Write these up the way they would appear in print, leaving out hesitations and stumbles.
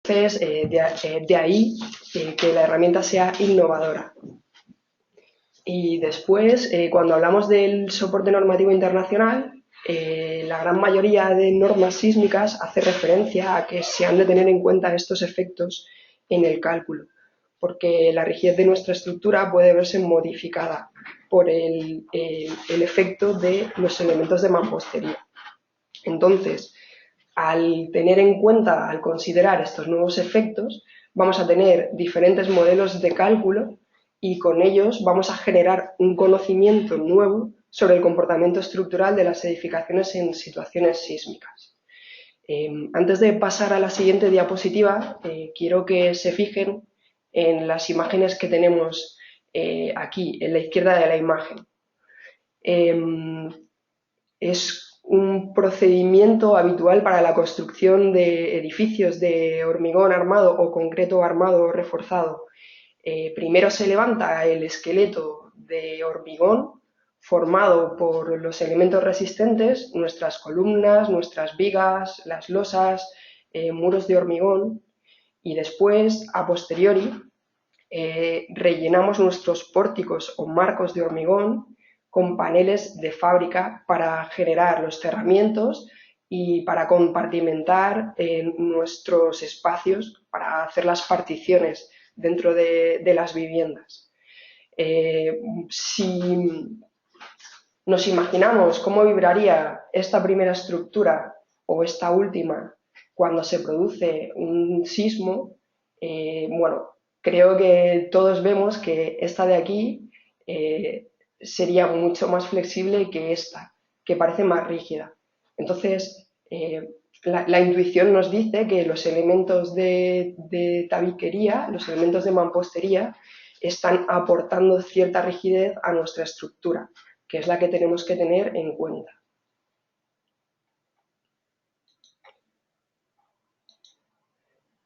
Entonces, de ahí que la herramienta sea innovadora. Y después, cuando hablamos del soporte normativo internacional, la gran mayoría de normas sísmicas hace referencia a que se han de tener en cuenta estos efectos en el cálculo, porque la rigidez de nuestra estructura puede verse modificada por el efecto de los elementos de mampostería. Entonces, al tener en cuenta, al considerar estos nuevos efectos, vamos a tener diferentes modelos de cálculo y con ellos vamos a generar un conocimiento nuevo sobre el comportamiento estructural de las edificaciones en situaciones sísmicas. Antes de pasar a la siguiente diapositiva, quiero que se fijen en las imágenes que tenemos aquí, en la izquierda de la imagen. Es un procedimiento habitual para la construcción de edificios de hormigón armado o concreto armado o reforzado. Primero se levanta el esqueleto de hormigón formado por los elementos resistentes, nuestras columnas, nuestras vigas, las losas, muros de hormigón, y después, a posteriori, rellenamos nuestros pórticos o marcos de hormigón con paneles de fábrica para generar los cerramientos y para compartimentar nuestros espacios, para hacer las particiones dentro de las viviendas. Si nos imaginamos cómo vibraría esta primera estructura o esta última cuando se produce un sismo, bueno, creo que todos vemos que esta de aquí sería mucho más flexible que esta, que parece más rígida. Entonces, la intuición nos dice que los elementos de tabiquería, los elementos de mampostería, están aportando cierta rigidez a nuestra estructura, que es la que tenemos que tener en cuenta.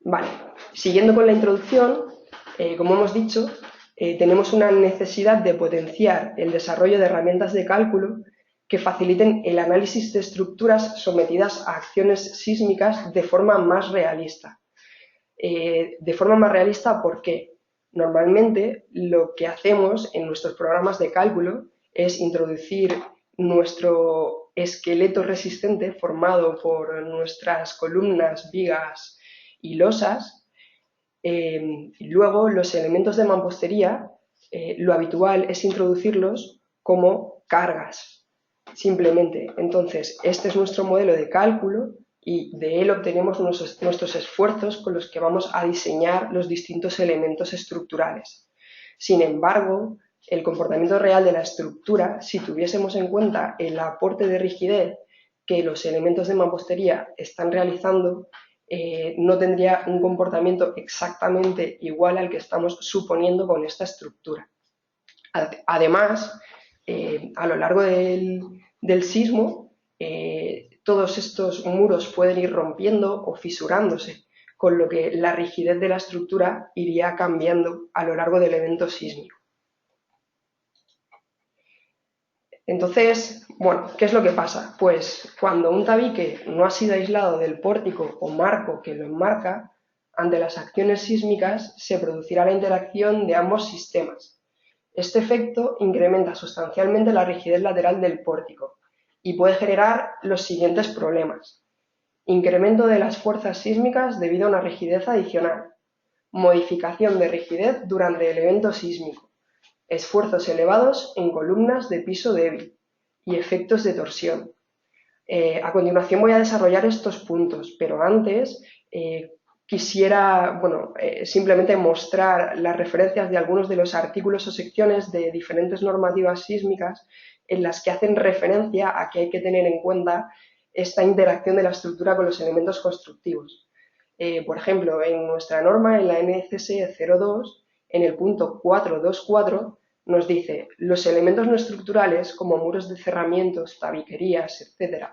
Vale, siguiendo con la introducción, como hemos dicho, tenemos una necesidad de potenciar el desarrollo de herramientas de cálculo que faciliten el análisis de estructuras sometidas a acciones sísmicas de forma más realista. De forma más realista, ¿por qué? Normalmente lo que hacemos en nuestros programas de cálculo es introducir nuestro esqueleto resistente formado por nuestras columnas, vigas y losas. Y luego los elementos de mampostería, lo habitual es introducirlos como cargas, simplemente. Entonces, este es nuestro modelo de cálculo y de él obtenemos nuestros esfuerzos con los que vamos a diseñar los distintos elementos estructurales. Sin embargo, el comportamiento real de la estructura, si tuviésemos en cuenta el aporte de rigidez que los elementos de mampostería están realizando, no tendría un comportamiento exactamente igual al que estamos suponiendo con esta estructura. Además, a lo largo del sismo, todos estos muros pueden ir rompiendo o fisurándose, con lo que la rigidez de la estructura iría cambiando a lo largo del evento sísmico. Entonces, bueno, ¿qué es lo que pasa? Pues cuando un tabique no ha sido aislado del pórtico o marco que lo enmarca, ante las acciones sísmicas se producirá la interacción de ambos sistemas. Este efecto incrementa sustancialmente la rigidez lateral del pórtico y puede generar los siguientes problemas. Incremento de las fuerzas sísmicas debido a una rigidez adicional. Modificación de rigidez durante el evento sísmico. Esfuerzos elevados en columnas de piso débil y efectos de torsión. A continuación voy a desarrollar estos puntos, pero antes quisiera simplemente mostrar las referencias de algunos de los artículos o secciones de diferentes normativas sísmicas en las que hacen referencia a que hay que tener en cuenta esta interacción de la estructura con los elementos constructivos. Por ejemplo, en nuestra norma, en la NCS 02, en el punto 424, nos dice: los elementos no estructurales, como muros de cerramientos, tabiquerías, etc.,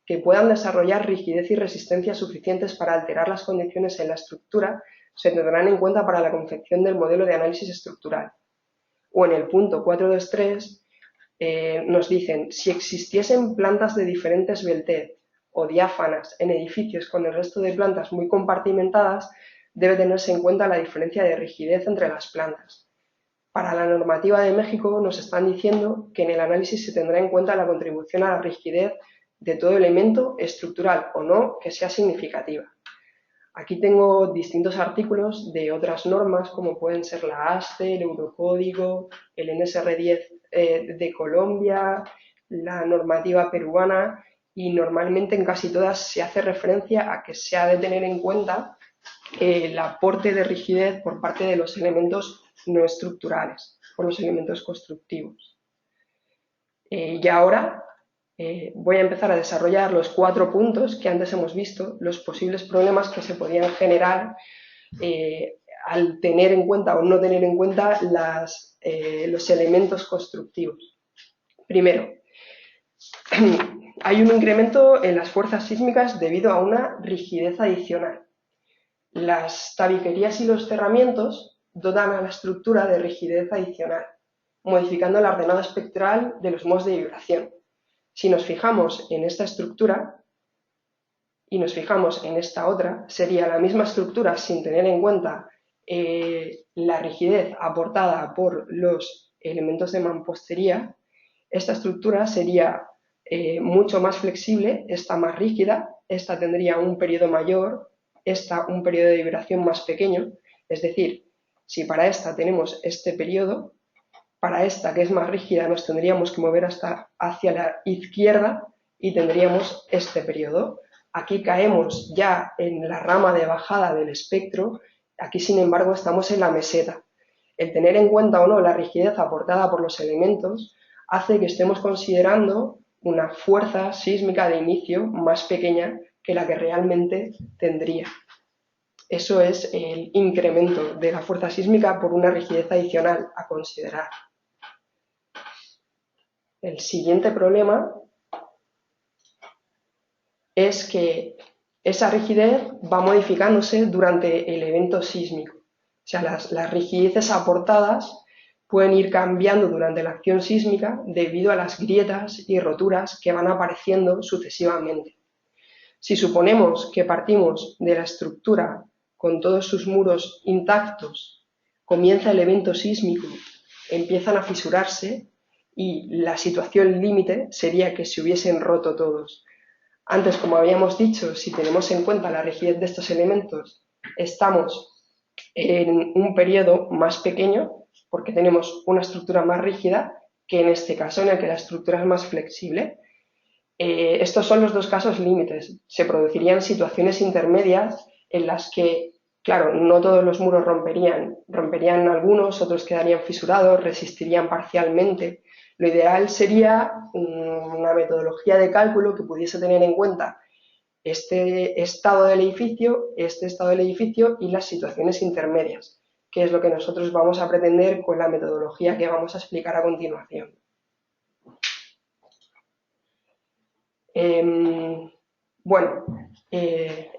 que puedan desarrollar rigidez y resistencia suficientes para alterar las condiciones en la estructura, se tendrán en cuenta para la confección del modelo de análisis estructural. O en el punto 423 nos dicen: si existiesen plantas de diferente esbeltez o diáfanas en edificios con el resto de plantas muy compartimentadas, debe tenerse en cuenta la diferencia de rigidez entre las plantas. Para la normativa de México nos están diciendo que en el análisis se tendrá en cuenta la contribución a la rigidez de todo elemento estructural o no que sea significativa. Aquí tengo distintos artículos de otras normas como pueden ser la ASCE, el Eurocódigo, el NSR10 de Colombia, la normativa peruana, y normalmente en casi todas se hace referencia a que se ha de tener en cuenta el aporte de rigidez por parte de los elementos no estructurales, por los elementos constructivos. Y ahora voy a empezar a desarrollar los 4 puntos que antes hemos visto, los posibles problemas que se podían generar al tener en cuenta o no tener en cuenta los elementos constructivos. Primero, hay un incremento en las fuerzas sísmicas debido a una rigidez adicional. Las tabiquerías y los cerramientos dotan a la estructura de rigidez adicional, modificando la ordenada espectral de los modos de vibración. Si nos fijamos en esta estructura y nos fijamos en esta otra, sería la misma estructura sin tener en cuenta la rigidez aportada por los elementos de mampostería. Esta estructura sería mucho más flexible, esta más rígida, esta tendría un periodo mayor, esta un periodo de vibración más pequeño. Es decir, si para esta tenemos este periodo, para esta que es más rígida nos tendríamos que mover hasta hacia la izquierda y tendríamos este periodo. Aquí caemos ya en la rama de bajada del espectro, aquí sin embargo estamos en la meseta. El tener en cuenta o no la rigidez aportada por los elementos hace que estemos considerando una fuerza sísmica de inicio más pequeña que la que realmente tendría. Eso es el incremento de la fuerza sísmica por una rigidez adicional a considerar. El siguiente problema es que esa rigidez va modificándose durante el evento sísmico. O sea, las rigideces aportadas pueden ir cambiando durante la acción sísmica debido a las grietas y roturas que van apareciendo sucesivamente. Si suponemos que partimos de la estructura con todos sus muros intactos, comienza el evento sísmico, empiezan a fisurarse y la situación límite sería que se hubiesen roto todos. Antes, como habíamos dicho, si tenemos en cuenta la rigidez de estos elementos, estamos en un periodo más pequeño porque tenemos una estructura más rígida que en este caso en el que la estructura es más flexible. Estos son los 2 casos límites. Se producirían situaciones intermedias en las que, claro, no todos los muros romperían algunos, otros quedarían fisurados, resistirían parcialmente. Lo ideal sería una metodología de cálculo que pudiese tener en cuenta este estado del edificio y las situaciones intermedias, que es lo que nosotros vamos a pretender con la metodología que vamos a explicar a continuación.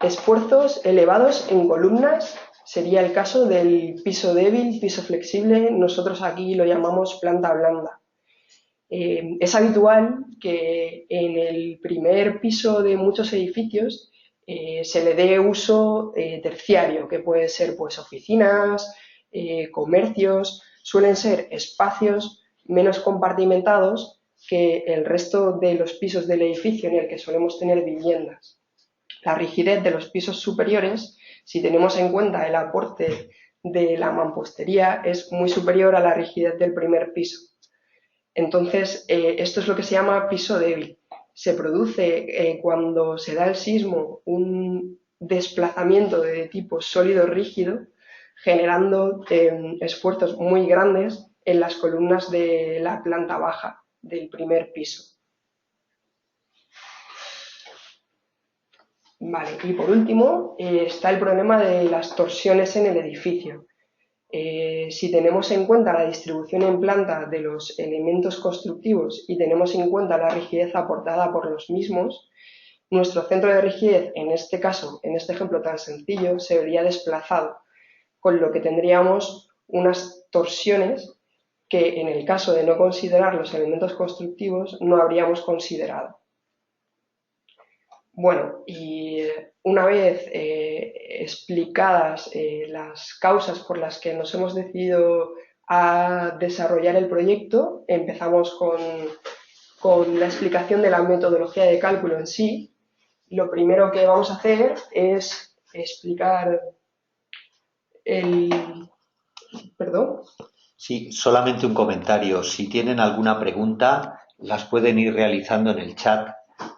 Esfuerzos elevados en columnas sería el caso del piso débil, piso flexible, nosotros aquí lo llamamos planta blanda. Es habitual que en el primer piso de muchos edificios se le dé uso terciario, que puede ser pues, oficinas, comercios, suelen ser espacios menos compartimentados que el resto de los pisos del edificio en el que solemos tener viviendas. La rigidez de los pisos superiores, si tenemos en cuenta el aporte de la mampostería, es muy superior a la rigidez del primer piso. Entonces, esto es lo que se llama piso débil. Se produce cuando se da el sismo un desplazamiento de tipo sólido-rígido, generando esfuerzos muy grandes en las columnas de la planta baja del primer piso. Vale, y por último está el problema de las torsiones en el edificio. Si tenemos en cuenta la distribución en planta de los elementos constructivos y tenemos en cuenta la rigidez aportada por los mismos, nuestro centro de rigidez, en este caso, en este ejemplo tan sencillo, se vería desplazado, con lo que tendríamos unas torsiones que en el caso de no considerar los elementos constructivos no habríamos considerado. Bueno, y una vez explicadas las causas por las que nos hemos decidido a desarrollar el proyecto, empezamos con la explicación de la metodología de cálculo en sí. Lo primero que vamos a hacer es explicar el... Perdón. Sí, solamente un comentario. Si tienen alguna pregunta, las pueden ir realizando en el chat,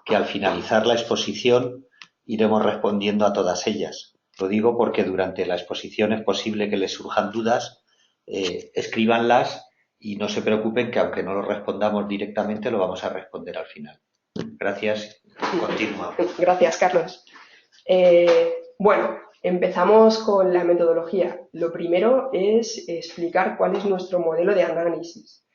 que al finalizar la exposición iremos respondiendo a todas ellas. Lo digo porque durante la exposición es posible que les surjan dudas, escríbanlas y no se preocupen que aunque no lo respondamos directamente, lo vamos a responder al final. Gracias. Continúa. Gracias, Carlos. Bueno, empezamos con la metodología. Lo primero es explicar cuál es nuestro modelo de análisis.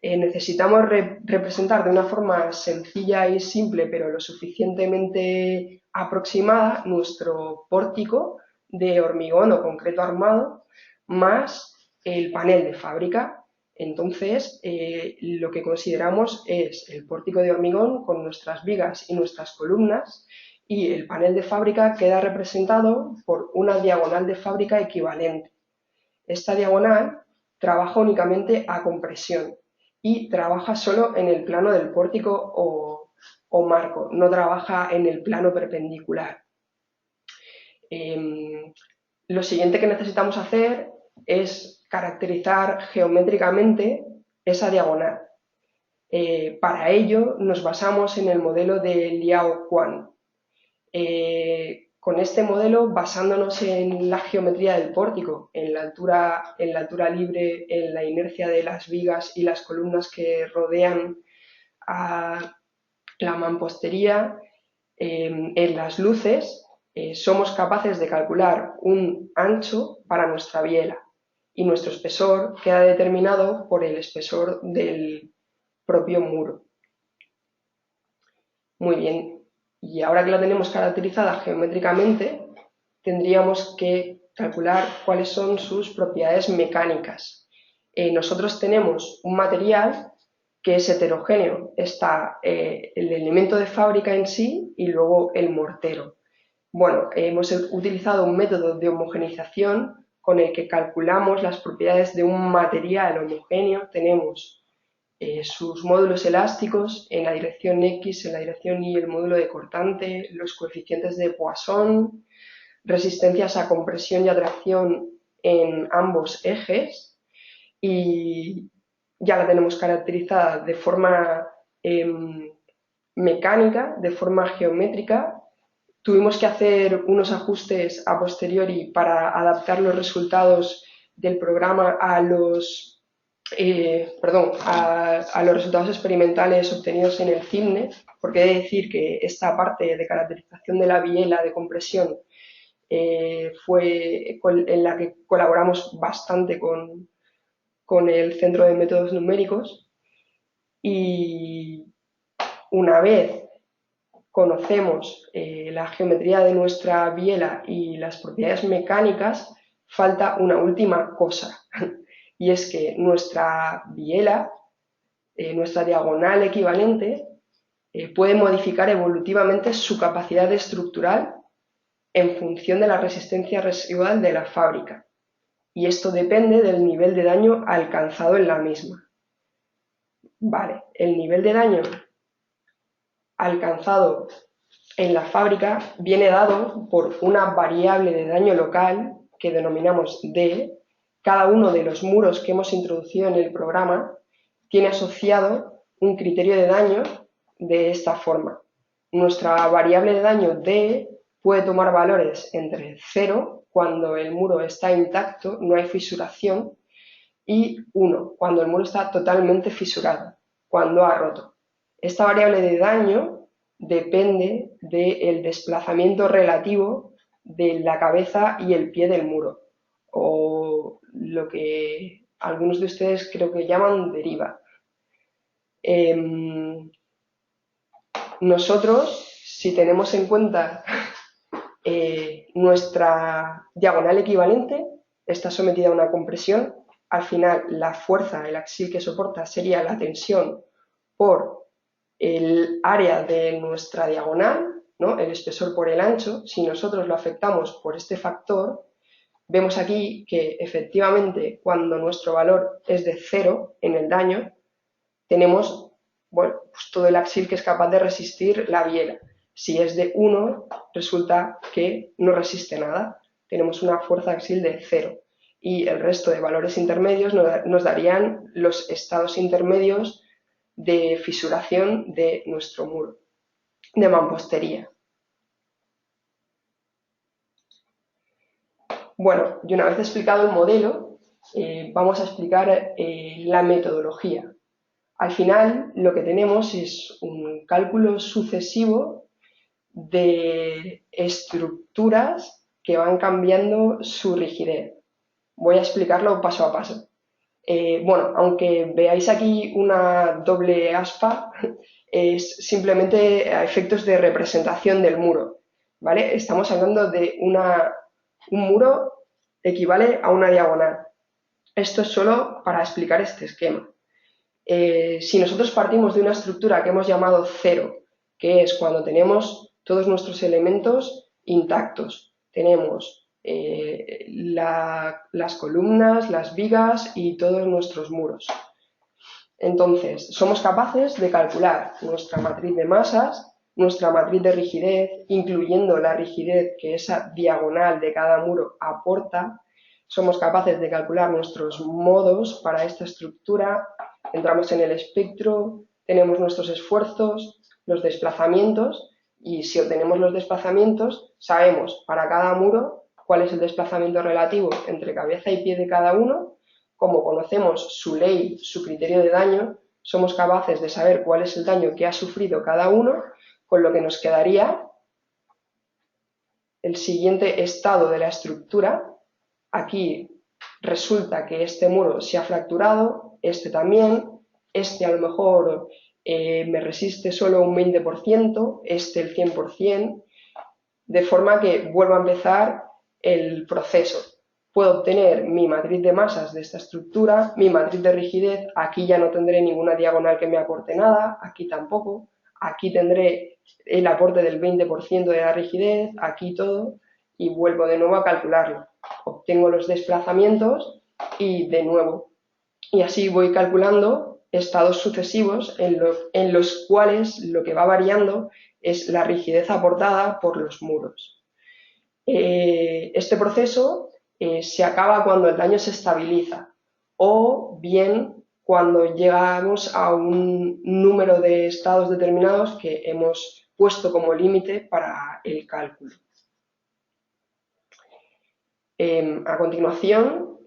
Necesitamos representar de una forma sencilla y simple, pero lo suficientemente aproximada, nuestro pórtico de hormigón o concreto armado más el panel de fábrica. Entonces, lo que consideramos es el pórtico de hormigón con nuestras vigas y nuestras columnas, y el panel de fábrica queda representado por una diagonal de fábrica equivalente. Esta diagonal trabaja únicamente a compresión y trabaja solo en el plano del pórtico o marco, no trabaja en el plano perpendicular. Lo siguiente que necesitamos hacer es caracterizar geométricamente esa diagonal. Para ello nos basamos en el modelo de Liao-Quan. Con este modelo, basándonos en la geometría del pórtico, en la altura libre, en la inercia de las vigas y las columnas que rodean a la mampostería, en las luces, somos capaces de calcular un ancho para nuestra biela, y nuestro espesor queda determinado por el espesor del propio muro. Muy bien. Y ahora que la tenemos caracterizada geométricamente, tendríamos que calcular cuáles son sus propiedades mecánicas. Nosotros tenemos un material que es heterogéneo. Está el elemento de fábrica en sí y luego el mortero. Bueno, hemos utilizado un método de homogeneización con el que calculamos las propiedades de un material homogéneo. Tenemos sus módulos elásticos en la dirección X, en la dirección Y, el módulo de cortante, los coeficientes de Poisson, resistencias a compresión y a tracción en ambos ejes, y ya la tenemos caracterizada de forma mecánica, de forma geométrica. Tuvimos que hacer unos ajustes a posteriori para adaptar los resultados del programa a los resultados experimentales obtenidos en el CIMNE, porque he de decir que esta parte de caracterización de la biela de compresión fue en la que colaboramos bastante con el Centro de Métodos Numéricos. Y una vez conocemos la geometría de nuestra biela y las propiedades mecánicas, falta una última cosa, y es que nuestra biela, nuestra diagonal equivalente, puede modificar evolutivamente su capacidad estructural en función de la resistencia residual de la fábrica, y esto depende del nivel de daño alcanzado en la misma. Vale, el nivel de daño alcanzado en la fábrica viene dado por una variable de daño local que denominamos D. Cada uno de los muros que hemos introducido en el programa tiene asociado un criterio de daño de esta forma. Nuestra variable de daño D puede tomar valores entre 0, cuando el muro está intacto, no hay fisuración, y 1, cuando el muro está totalmente fisurado, cuando ha roto. Esta variable de daño depende del desplazamiento relativo de la cabeza y el pie del muro, o lo que algunos de ustedes creo que llaman deriva. Nosotros, si tenemos en cuenta nuestra diagonal equivalente, está sometida a una compresión. Al final, la fuerza, el axil que soporta, sería la tensión por el área de nuestra diagonal, ¿no? El espesor por el ancho, si nosotros lo afectamos por este factor, vemos aquí que efectivamente cuando nuestro valor es de 0 en el daño, tenemos, bueno, pues todo el axil que es capaz de resistir la biela. Si es de 1, resulta que no resiste nada. Tenemos una fuerza axil de 0. Y el resto de valores intermedios nos darían los estados intermedios de fisuración de nuestro muro de mampostería. Bueno, y una vez explicado el modelo, vamos a explicar la metodología. Al final, lo que tenemos es un cálculo sucesivo de estructuras que van cambiando su rigidez. Voy a explicarlo paso a paso. Bueno, aunque veáis aquí una doble aspa, es simplemente a efectos de representación del muro, ¿vale? Estamos hablando de un muro equivale a una diagonal. Esto es solo para explicar este esquema. Si nosotros partimos de una estructura que hemos llamado 0, que es cuando tenemos todos nuestros elementos intactos, tenemos las columnas, las vigas y todos nuestros muros. Entonces, somos capaces de calcular nuestra matriz de masas, nuestra matriz de rigidez, incluyendo la rigidez que esa diagonal de cada muro aporta. Somos capaces de calcular nuestros modos para esta estructura. Entramos en el espectro, tenemos nuestros esfuerzos, los desplazamientos, y si obtenemos los desplazamientos, sabemos para cada muro cuál es el desplazamiento relativo entre cabeza y pie de cada uno. Como conocemos su ley, su criterio de daño, somos capaces de saber cuál es el daño que ha sufrido cada uno, con lo que nos quedaría el siguiente estado de la estructura. Aquí resulta que este muro se ha fracturado, este también, este a lo mejor me resiste solo un 20%, este el 100%, de forma que vuelvo a empezar el proceso. Puedo obtener mi matriz de masas de esta estructura, mi matriz de rigidez, aquí ya no tendré ninguna diagonal que me aporte nada, aquí tampoco, aquí tendré el aporte del 20% de la rigidez, aquí todo, y vuelvo de nuevo a calcularlo. Obtengo los desplazamientos y de nuevo. Y así voy calculando estados sucesivos en los cuales lo que va variando es la rigidez aportada por los muros. Este proceso se acaba cuando el daño se estabiliza o bien cuando llegamos a un número de estados determinados que hemos puesto como límite para el cálculo. A continuación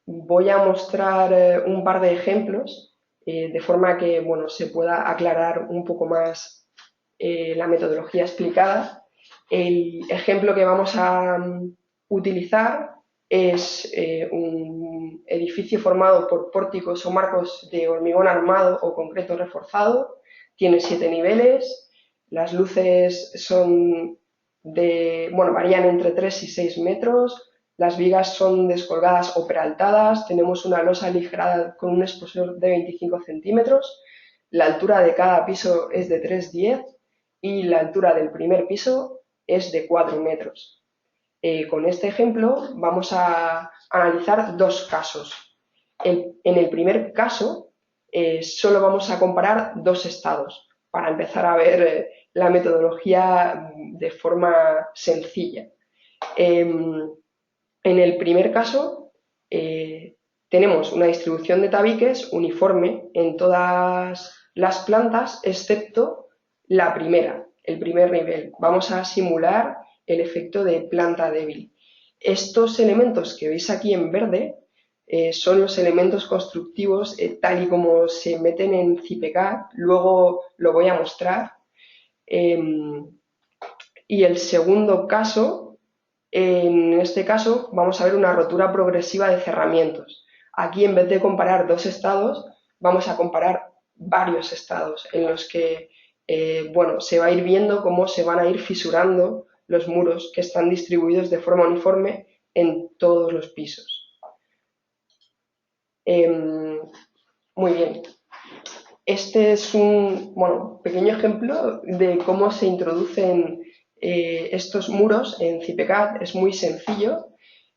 voy a mostrar un par de ejemplos de forma que se pueda aclarar un poco más la metodología explicada. El ejemplo que vamos a utilizar es un edificio formado por pórticos o marcos de hormigón armado o concreto reforzado. Tiene 7 niveles. Las luces son varían entre 3 y 6 metros. Las vigas son descolgadas o peraltadas. Tenemos una losa aligerada con un espesor de 25 centímetros. La altura de cada piso es de 3,10 y la altura del primer piso es de 4 metros. Con este ejemplo vamos a analizar dos casos. En el primer caso solo vamos a comparar dos estados para empezar a ver la metodología de forma sencilla. En el primer caso tenemos una distribución de tabiques uniforme en todas las plantas excepto la primera, el primer nivel. Vamos a simular el efecto de planta débil. Estos elementos que veis aquí en verde son los elementos constructivos tal y como se meten en CIPECAD, luego lo voy a mostrar. Y el segundo caso, en este caso vamos a ver una rotura progresiva de cerramientos. Aquí en vez de comparar dos estados, vamos a comparar varios estados en los que se va a ir viendo cómo se van a ir fisurando los muros que están distribuidos de forma uniforme en todos los pisos. Muy bien. Este es un pequeño ejemplo de cómo se introducen estos muros en CIPECAD es muy sencillo.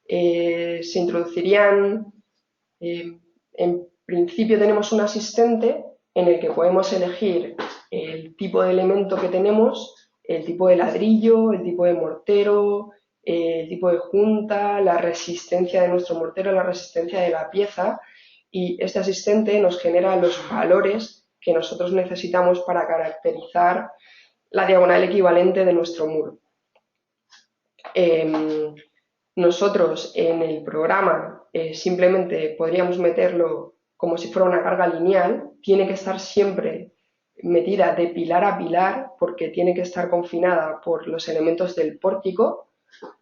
Se introducirían, en principio tenemos un asistente en el que podemos elegir el tipo de elemento que tenemos, el tipo de ladrillo, el tipo de mortero, el tipo de junta, la resistencia de nuestro mortero, la resistencia de la pieza, y este asistente nos genera los valores que nosotros necesitamos para caracterizar la diagonal equivalente de nuestro muro. Nosotros en el programa simplemente podríamos meterlo como si fuera una carga lineal, tiene que estar siempre metida de pilar a pilar porque tiene que estar confinada por los elementos del pórtico,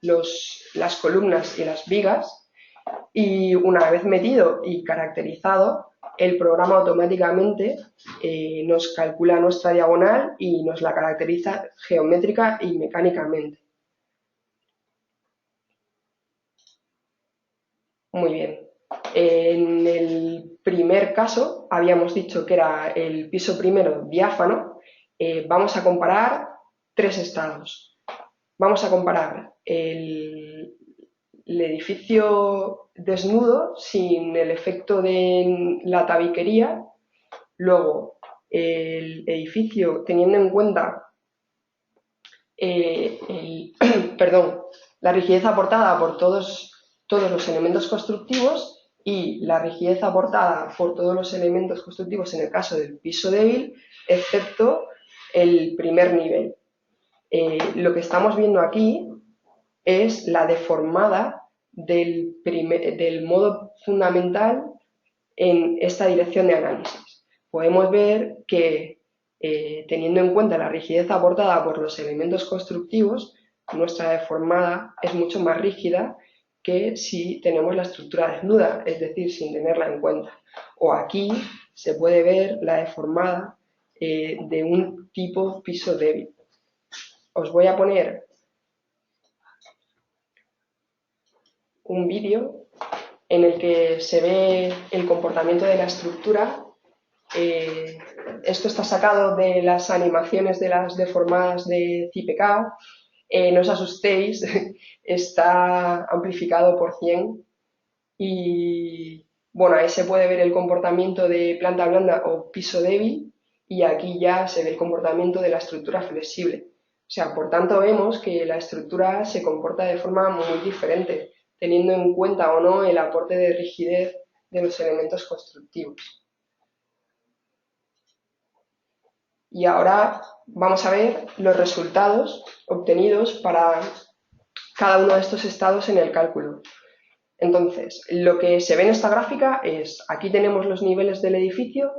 las columnas y las vigas, y una vez metido y caracterizado, el programa automáticamente nos calcula nuestra diagonal y nos la caracteriza geométrica y mecánicamente. Muy bien. En el primer caso habíamos dicho que era el piso primero diáfano. Vamos a comparar tres estados. Vamos a comparar el edificio desnudo sin el efecto de la tabiquería, luego el edificio teniendo en cuenta la rigidez aportada por todos los elementos constructivos y la rigidez aportada por todos los elementos constructivos en el caso del piso débil, excepto el primer nivel. Lo que estamos viendo aquí es la deformada del modo fundamental en esta dirección de análisis. Podemos ver que, teniendo en cuenta la rigidez aportada por los elementos constructivos, nuestra deformada es mucho más rígida que si tenemos la estructura desnuda, es decir, sin tenerla en cuenta. O aquí se puede ver la deformada de un tipo piso débil. Os voy a poner un vídeo en el que se ve el comportamiento de la estructura. Esto está sacado de las animaciones de las deformadas de CIPECAD. No os asustéis, está amplificado por 100 y bueno, ahí se puede ver el comportamiento de planta blanda o piso débil y aquí ya se ve el comportamiento de la estructura flexible. O sea, por tanto vemos que la estructura se comporta de forma muy diferente, teniendo en cuenta o no el aporte de rigidez de los elementos constructivos. Y ahora vamos a ver los resultados obtenidos para cada uno de estos estados en el cálculo. Entonces, lo que se ve en esta gráfica es, aquí tenemos los niveles del edificio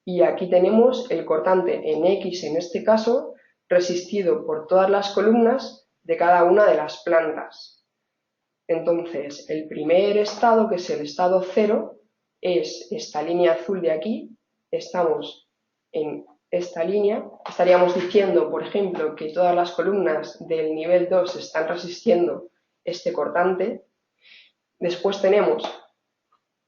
y aquí tenemos el cortante en X, en este caso, resistido por todas las columnas de cada una de las plantas. Entonces, el primer estado, que es el estado 0, es esta línea azul de aquí. Estamos en esta línea. Estaríamos diciendo, por ejemplo, que todas las columnas del nivel 2 están resistiendo este cortante. Después tenemos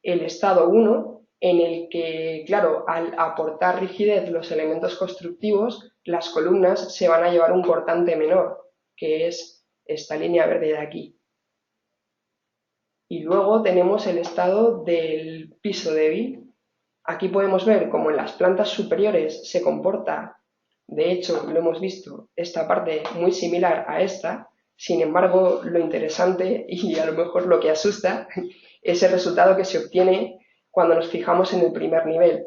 el estado 1, en el que, claro, al aportar rigidez los elementos constructivos, las columnas se van a llevar un cortante menor, que es esta línea verde de aquí. Y luego tenemos el estado del piso débil. Aquí podemos ver cómo en las plantas superiores se comporta, de hecho lo hemos visto, esta parte muy similar a esta. Sin embargo, lo interesante y a lo mejor lo que asusta es el resultado que se obtiene cuando nos fijamos en el primer nivel,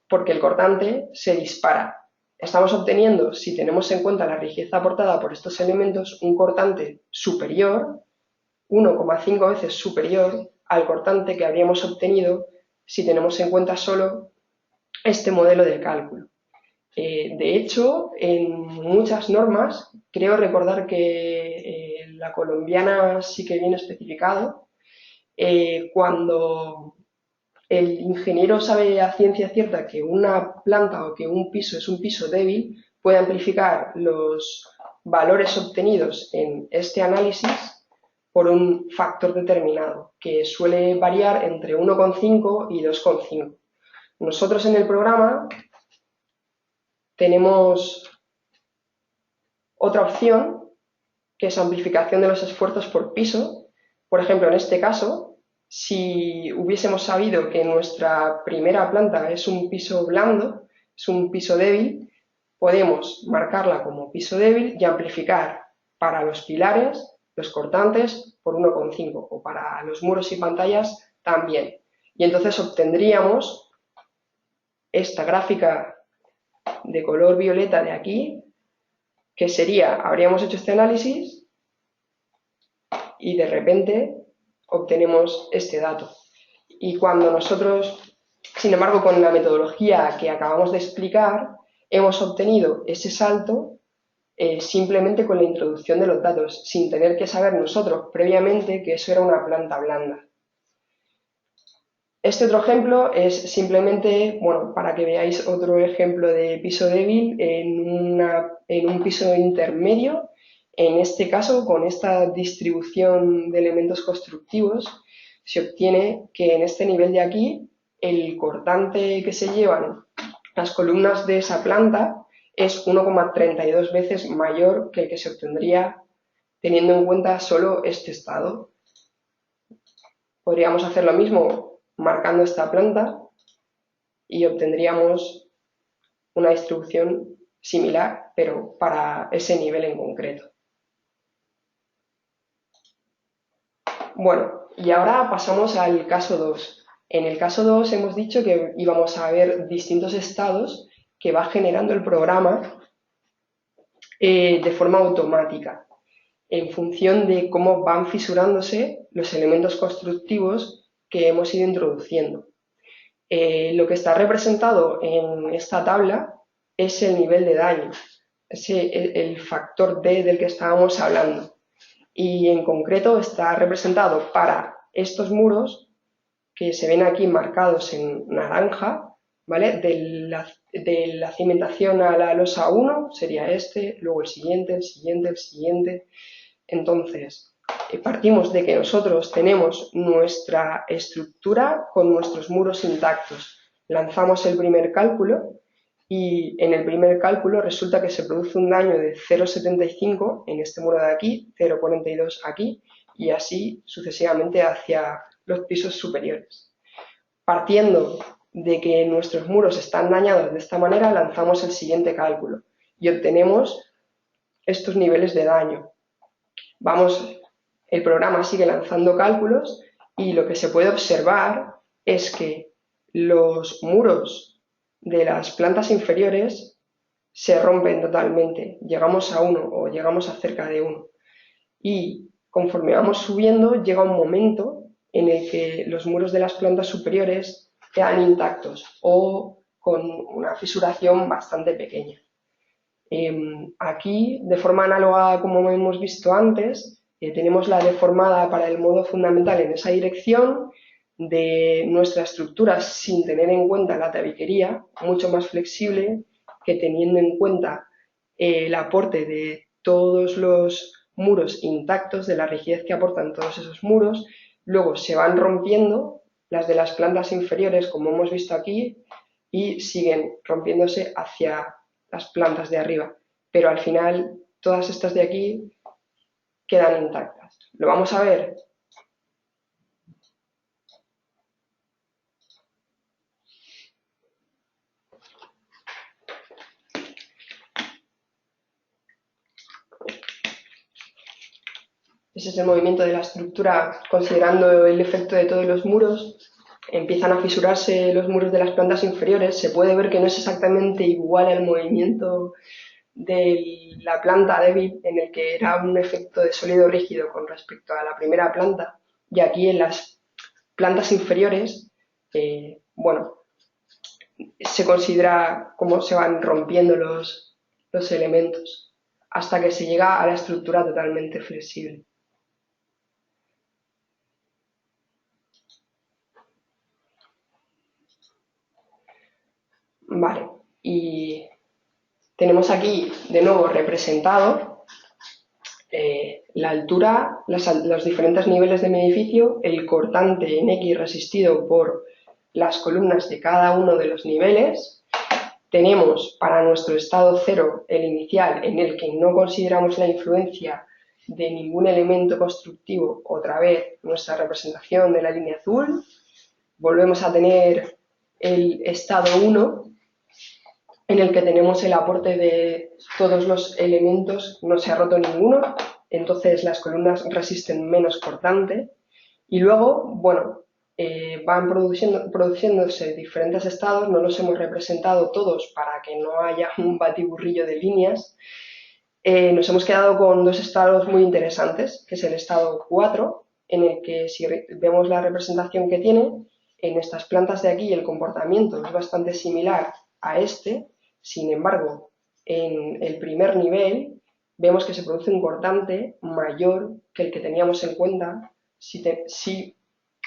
porque el cortante se dispara. Estamos obteniendo, si tenemos en cuenta la rigidez aportada por estos elementos, un cortante superior, 1,5 veces superior al cortante que habríamos obtenido si tenemos en cuenta solo este modelo de cálculo. De hecho, en muchas normas, creo recordar que la colombiana sí que viene especificado, cuando el ingeniero sabe a ciencia cierta que una planta o que un piso es un piso débil, puede amplificar los valores obtenidos en este análisis por un factor determinado, que suele variar entre 1,5 y 2,5. Nosotros en el programa tenemos otra opción, que es amplificación de los esfuerzos por piso. Por ejemplo, en este caso, si hubiésemos sabido que nuestra primera planta es un piso blando, es un piso débil, podemos marcarla como piso débil y amplificar para los pilares, los cortantes, por 1,5, o para los muros y pantallas también. Y entonces obtendríamos esta gráfica de color violeta de aquí, que sería, habríamos hecho este análisis y de repente obtenemos este dato. Y cuando nosotros, sin embargo, con la metodología que acabamos de explicar, hemos obtenido ese salto simplemente con la introducción de los datos, sin tener que saber nosotros previamente que eso era una planta blanda. Este otro ejemplo es simplemente, bueno, para que veáis otro ejemplo de piso débil en un piso intermedio. En este caso, con esta distribución de elementos constructivos, se obtiene que en este nivel de aquí, el cortante que se llevan las columnas de esa planta es 1,32 veces mayor que el que se obtendría teniendo en cuenta solo este estado. Podríamos hacer lo mismo marcando esta planta y obtendríamos una distribución similar, pero para ese nivel en concreto. Bueno, y ahora pasamos al caso 2. En el caso 2 hemos dicho que íbamos a ver distintos estados que va generando el programa de forma automática, en función de cómo van fisurándose los elementos constructivos que hemos ido introduciendo. Lo que está representado en esta tabla es el nivel de daño, es el factor D del que estábamos hablando. Y en concreto está representado para estos muros que se ven aquí marcados en naranja, ¿vale? De la cimentación a la losa 1 sería este, luego el siguiente, el siguiente, el siguiente. Entonces, partimos de que nosotros tenemos nuestra estructura con nuestros muros intactos. Lanzamos el primer cálculo y en el primer cálculo resulta que se produce un daño de 0,75 en este muro de aquí, 0,42 aquí y así sucesivamente hacia los pisos superiores. Partiendo de que nuestros muros están dañados de esta manera, lanzamos el siguiente cálculo y obtenemos estos niveles de daño. El programa sigue lanzando cálculos y lo que se puede observar es que los muros de las plantas inferiores se rompen totalmente, llegamos a 1 o llegamos a cerca de 1 y conforme vamos subiendo llega un momento en el que los muros de las plantas superiores quedan intactos o con una fisuración bastante pequeña. Aquí, de forma análoga a como hemos visto antes, tenemos la deformada para el modo fundamental en esa dirección de nuestra estructura sin tener en cuenta la tabiquería, mucho más flexible que teniendo en cuenta el aporte de todos los muros intactos, de la rigidez que aportan todos esos muros. Luego se van rompiendo las de las plantas inferiores, como hemos visto aquí, y siguen rompiéndose hacia las plantas de arriba, pero al final todas estas de aquí quedan intactas. ¿Lo vamos a ver? Ese es el movimiento de la estructura considerando el efecto de todos los muros. Empiezan a fisurarse los muros de las plantas inferiores. Se puede ver que no es exactamente igual al movimiento de la planta débil, en el que era un efecto de sólido rígido con respecto a la primera planta. Y aquí en las plantas inferiores, bueno, se considera cómo se van rompiendo los elementos hasta que se llega a la estructura totalmente flexible. Vale, y tenemos aquí de nuevo representado la altura, los diferentes niveles de mi edificio, el cortante en X resistido por las columnas de cada uno de los niveles tenemos para nuestro estado 0 el inicial, en el que no consideramos la influencia de ningún elemento constructivo, otra vez nuestra representación de la línea azul. Volvemos a tener el estado 1, en el que tenemos el aporte de todos los elementos, no se ha roto ninguno, entonces las columnas resisten menos cortante. Y luego, bueno, van produciéndose diferentes estados, no los hemos representado todos para que no haya un batiburrillo de líneas. Nos hemos quedado con dos estados muy interesantes, que es el estado 4, en el que si vemos la representación que tiene, en estas plantas de aquí el comportamiento es bastante similar a este. Sin embargo, en el primer nivel vemos que se produce un cortante mayor que el que teníamos en cuenta si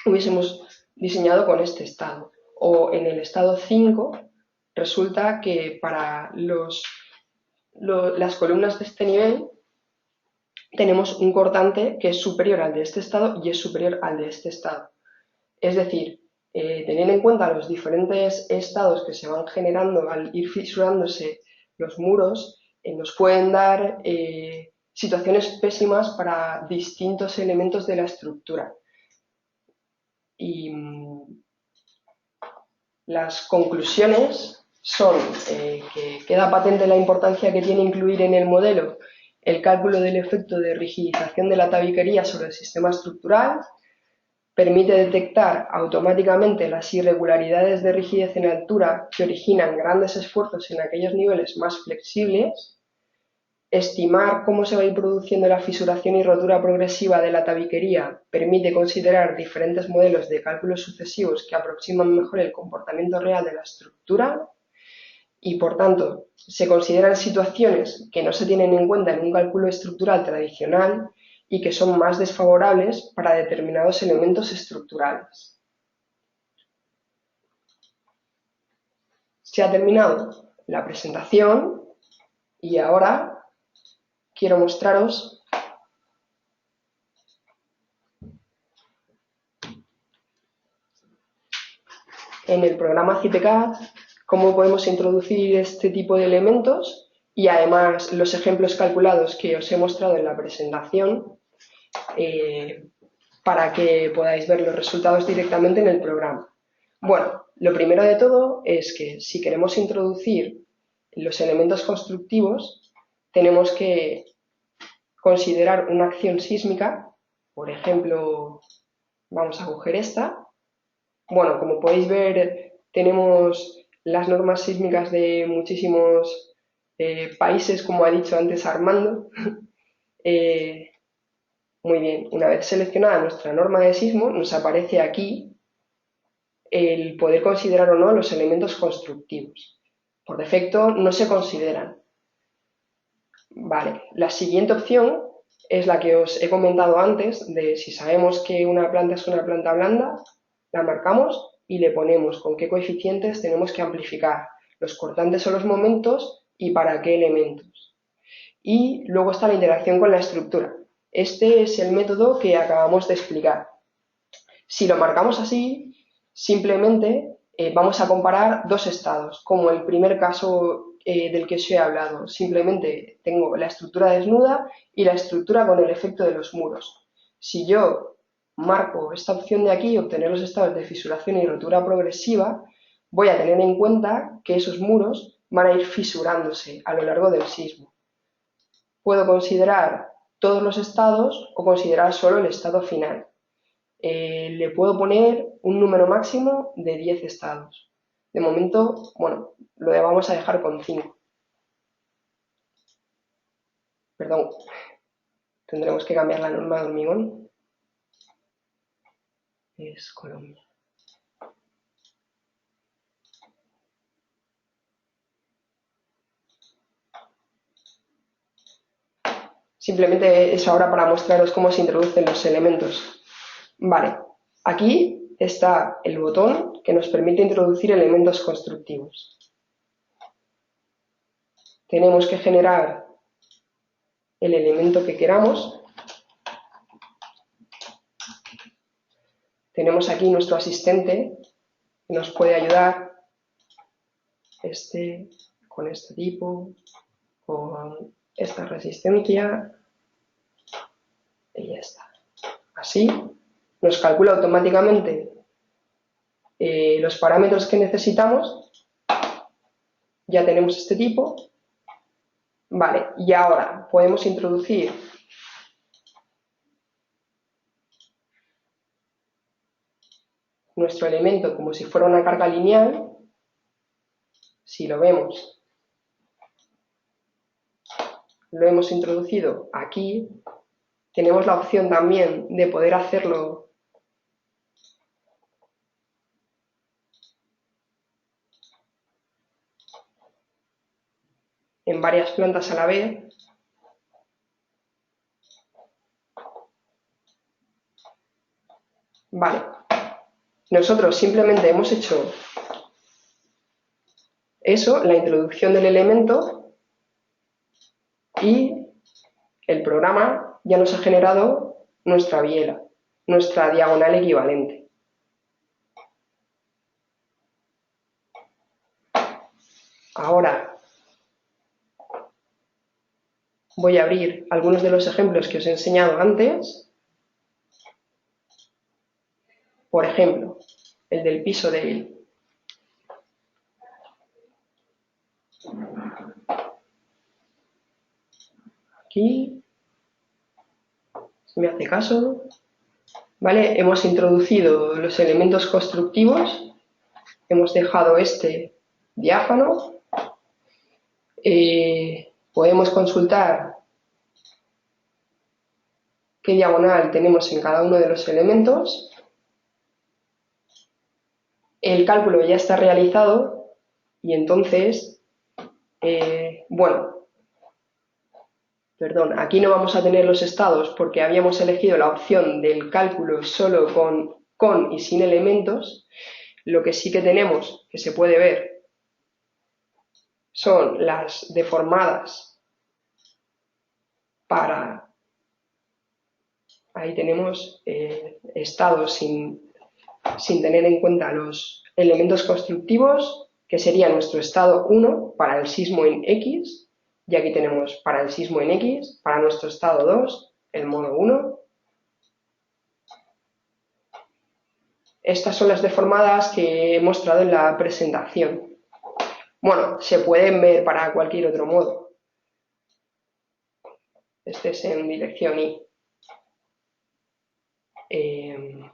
hubiésemos diseñado con este estado. O en el estado 5 resulta que para las columnas de este nivel tenemos un cortante que es superior al de este estado y es superior al de este estado. Es decir, teniendo en cuenta los diferentes estados que se van generando al ir fisurándose los muros, nos pueden dar situaciones pésimas para distintos elementos de la estructura. Y las conclusiones son que queda patente la importancia que tiene incluir en el modelo el cálculo del efecto de rigidización de la tabiquería sobre el sistema estructural, permite detectar automáticamente las irregularidades de rigidez en altura que originan grandes esfuerzos en aquellos niveles más flexibles, estimar cómo se va a ir produciendo la fisuración y rotura progresiva de la tabiquería permite considerar diferentes modelos de cálculos sucesivos que aproximan mejor el comportamiento real de la estructura y, por tanto, se consideran situaciones que no se tienen en cuenta en un cálculo estructural tradicional y que son más desfavorables para determinados elementos estructurales. Se ha terminado la presentación y ahora quiero mostraros en el programa CIPECAD cómo podemos introducir este tipo de elementos y además los ejemplos calculados que os he mostrado en la presentación para que podáis ver los resultados directamente en el programa. Bueno, lo primero de todo es que si queremos introducir los elementos constructivos, tenemos que considerar una acción sísmica. Por ejemplo, vamos a coger esta. Bueno, como podéis ver, tenemos las normas sísmicas de muchísimos países, como ha dicho antes Armando. Muy bien, una vez seleccionada nuestra norma de sismo, nos aparece aquí el poder considerar o no los elementos constructivos. Por defecto no se consideran. Vale, la siguiente opción es la que os he comentado antes, de si sabemos que una planta es una planta blanda, la marcamos y le ponemos con qué coeficientes tenemos que amplificar, los cortantes o los momentos y para qué elementos. Y luego está la interacción con la estructura. Este es el método que acabamos de explicar. Si lo marcamos así, simplemente vamos a comparar dos estados, como el primer caso del que os he hablado. Simplemente tengo la estructura desnuda y la estructura con el efecto de los muros. Si yo marco esta opción de aquí, obtener los estados de fisuración y rotura progresiva, voy a tener en cuenta que esos muros van a ir fisurándose a lo largo del sismo. Puedo considerar todos los estados o considerar solo el estado final. Le puedo poner un número máximo de 10 estados. De momento, bueno, lo vamos a dejar con 5. Perdón, tendremos que cambiar la norma de hormigón. Es Colombia. Simplemente es ahora para mostraros cómo se introducen los elementos. Vale, aquí está el botón que nos permite introducir elementos constructivos. Tenemos que generar el elemento que queramos. Tenemos aquí nuestro asistente que nos puede ayudar. este con este tipo, con esta resistencia y ya está. Así nos calcula automáticamente los parámetros que necesitamos. Ya tenemos este tipo. Vale, y ahora podemos introducir nuestro elemento como si fuera una carga lineal. Si lo vemos, lo hemos introducido aquí. Tenemos la opción también de poder hacerlo en varias plantas a la vez. Vale, nosotros simplemente hemos hecho eso, la introducción del elemento, y el programa ya nos ha generado nuestra biela, nuestra diagonal equivalente. Ahora voy a abrir algunos de los ejemplos que os he enseñado antes. Por ejemplo, el del piso débil. Aquí, si me hace caso, ¿vale? Hemos introducido los elementos constructivos, hemos dejado este diáfano. Podemos consultar qué diagonal tenemos en cada uno de los elementos. El cálculo ya está realizado y entonces, aquí no vamos a tener los estados porque habíamos elegido la opción del cálculo solo con y sin elementos. Lo que sí que tenemos, que se puede ver, son las deformadas para... Ahí tenemos estados sin tener en cuenta los elementos constructivos, que sería nuestro estado 1 para el sismo en X, y aquí tenemos para el sismo en X, para nuestro estado 2, el modo 1. Estas son las deformadas que he mostrado en la presentación. Bueno, se pueden ver para cualquier otro modo. Este es en dirección Y.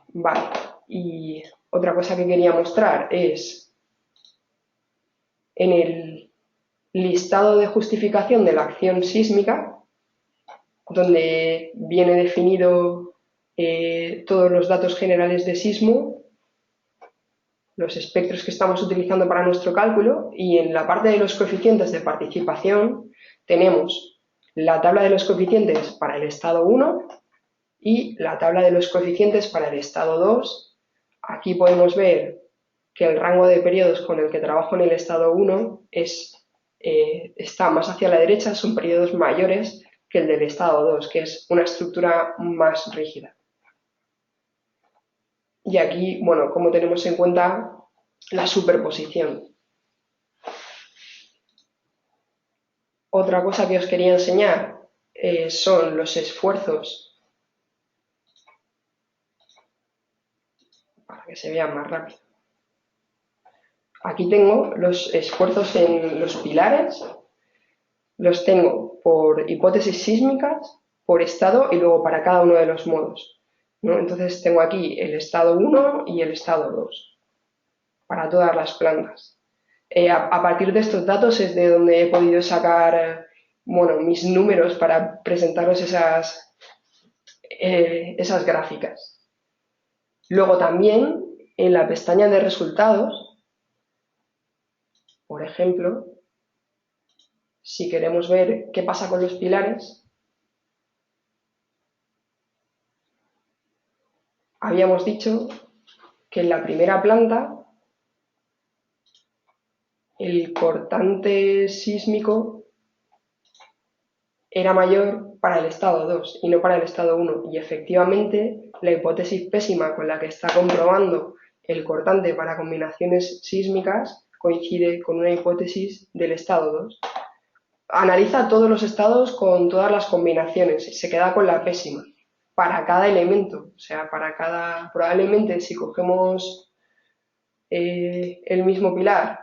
Vale, y otra cosa que quería mostrar es en el listado de justificación de la acción sísmica, donde viene definido todos los datos generales de sismo, los espectros que estamos utilizando para nuestro cálculo, y en la parte de los coeficientes de participación tenemos la tabla de los coeficientes para el estado 1 y la tabla de los coeficientes para el estado 2. Aquí podemos ver que el rango de periodos con el que trabajo en el estado 1 está más hacia la derecha, son periodos mayores que el del estado 2, que es una estructura más rígida. Y aquí, como tenemos en cuenta la superposición. Otra cosa que os quería enseñar son los esfuerzos, para que se vean más rápido. Aquí tengo los esfuerzos en los pilares, los tengo por hipótesis sísmicas, por estado y luego para cada uno de los modos, ¿no? Entonces tengo aquí el estado 1 y el estado 2 para todas las plantas. A partir de estos datos es de donde he podido sacar mis números para presentaros esas gráficas. Luego también en la pestaña de resultados, por ejemplo, si queremos ver qué pasa con los pilares, habíamos dicho que en la primera planta el cortante sísmico era mayor para el estado 2 y no para el estado 1, y efectivamente la hipótesis pésima con la que está comprobando el cortante para combinaciones sísmicas coincide con una hipótesis del estado 2. Analiza todos los estados con todas las combinaciones y se queda con la pésima para cada elemento. O sea, probablemente si cogemos el mismo pilar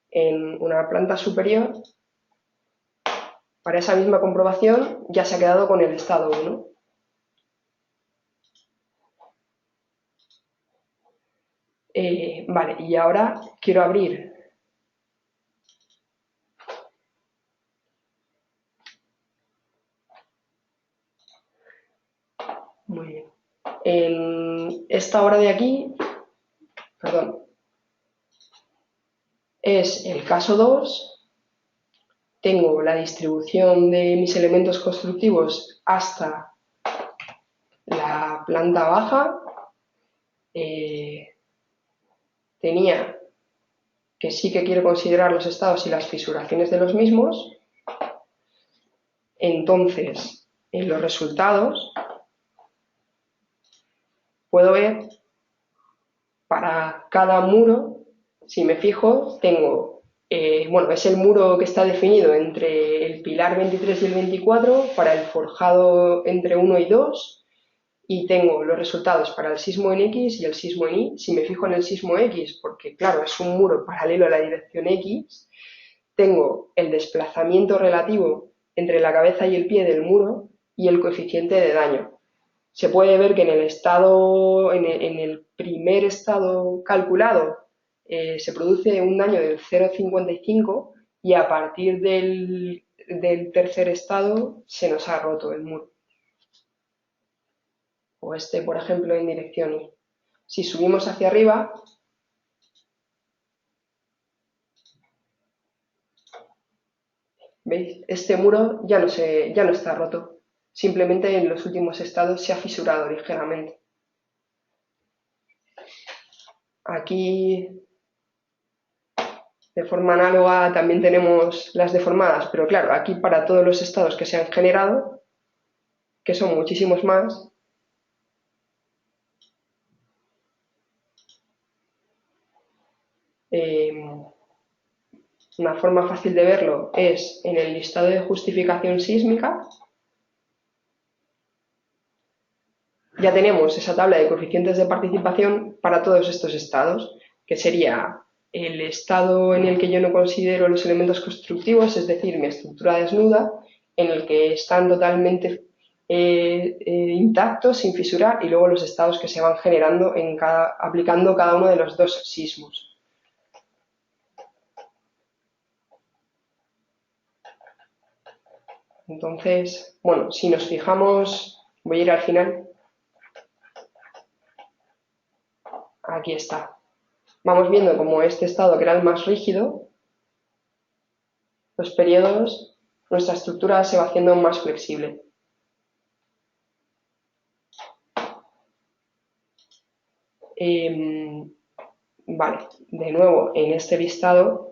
en una planta superior, para esa misma comprobación ya se ha quedado con el estado 1. Vale, y ahora quiero abrir muy bien. En esta hora de aquí, perdón, es el caso 2. Tengo la distribución de mis elementos constructivos hasta la planta baja. Tenía que sí que quiero considerar los estados y las fisuraciones de los mismos. Entonces, en los resultados puedo ver para cada muro, si me fijo, tengo, es el muro que está definido entre el pilar 23 y el 24, para el forjado entre 1 y 2, y tengo los resultados para el sismo en X y el sismo en Y. Si me fijo en el sismo X, porque claro, es un muro paralelo a la dirección X, tengo el desplazamiento relativo entre la cabeza y el pie del muro y el coeficiente de daño. Se puede ver que en el primer estado calculado se produce un daño del 0,55 y a partir del tercer estado se nos ha roto el muro. O este, por ejemplo, en dirección Y. Si subimos hacia arriba, ¿veis? Este muro ya no está roto. Simplemente en los últimos estados se ha fisurado ligeramente. Aquí, de forma análoga, también tenemos las deformadas, pero claro, aquí para todos los estados que se han generado, que son muchísimos más, una forma fácil de verlo es en el listado de justificación sísmica. Ya tenemos esa tabla de coeficientes de participación para todos estos estados, que sería el estado en el que yo no considero los elementos constructivos, es decir, mi estructura desnuda, en el que están totalmente intactos, sin fisurar, y luego los estados que se van generando aplicando cada uno de los dos sismos. Entonces, bueno, si nos fijamos, voy a ir al final. Aquí está. Vamos viendo como este estado, que era el más rígido, los periodos, nuestra estructura se va haciendo más flexible. Vale, de nuevo en este listado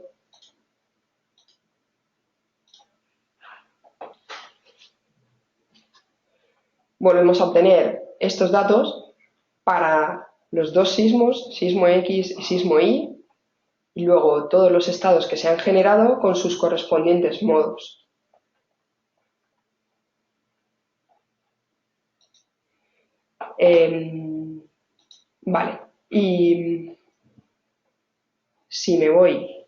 volvemos a obtener estos datos para los dos sismos, sismo X y sismo Y, y luego todos los estados que se han generado con sus correspondientes modos. Vale, y si me voy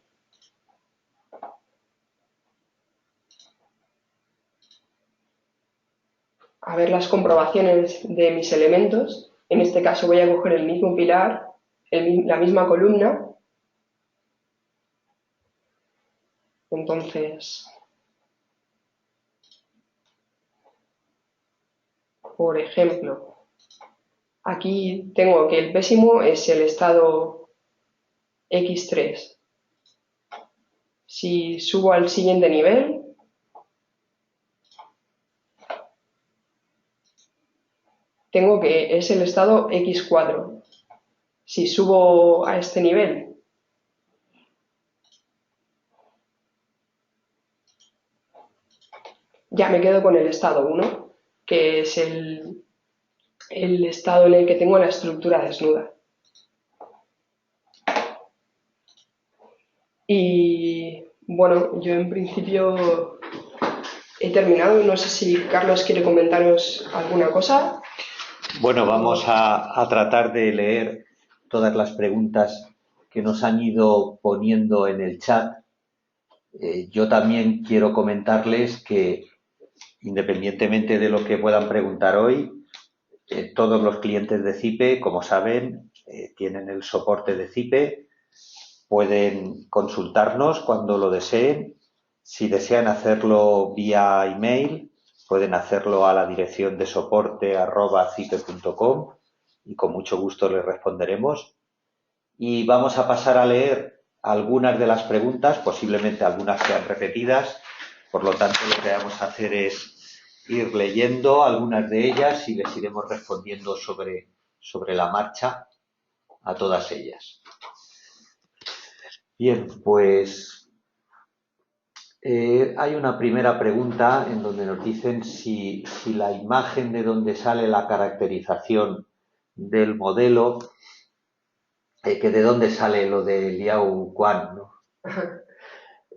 a ver las comprobaciones de mis elementos, en este caso voy a coger el mismo pilar, la misma columna. Entonces, por ejemplo, aquí tengo que el pésimo es el estado X3. Si subo al siguiente nivel, tengo que es el estado X4. Si subo a este nivel, ya me quedo con el estado 1, que es el estado en el que tengo la estructura desnuda. Y bueno, yo en principio he terminado. No sé si Carlos quiere comentaros alguna cosa. Bueno, vamos a tratar de leer todas las preguntas que nos han ido poniendo en el chat. Yo también quiero comentarles que, independientemente de lo que puedan preguntar hoy, todos los clientes de CIPE, como saben, tienen el soporte de CIPE, pueden consultarnos cuando lo deseen. Si desean hacerlo vía email, pueden hacerlo a la dirección de soporte@cipe.com y con mucho gusto les responderemos. Y vamos a pasar a leer algunas de las preguntas, posiblemente algunas sean repetidas, por lo tanto lo que vamos a hacer es ir leyendo algunas de ellas y les iremos respondiendo sobre la marcha a todas ellas. Bien, pues hay una primera pregunta en donde nos dicen si la imagen de donde sale la caracterización del modelo, que de dónde sale lo de Liao Quan, ¿no?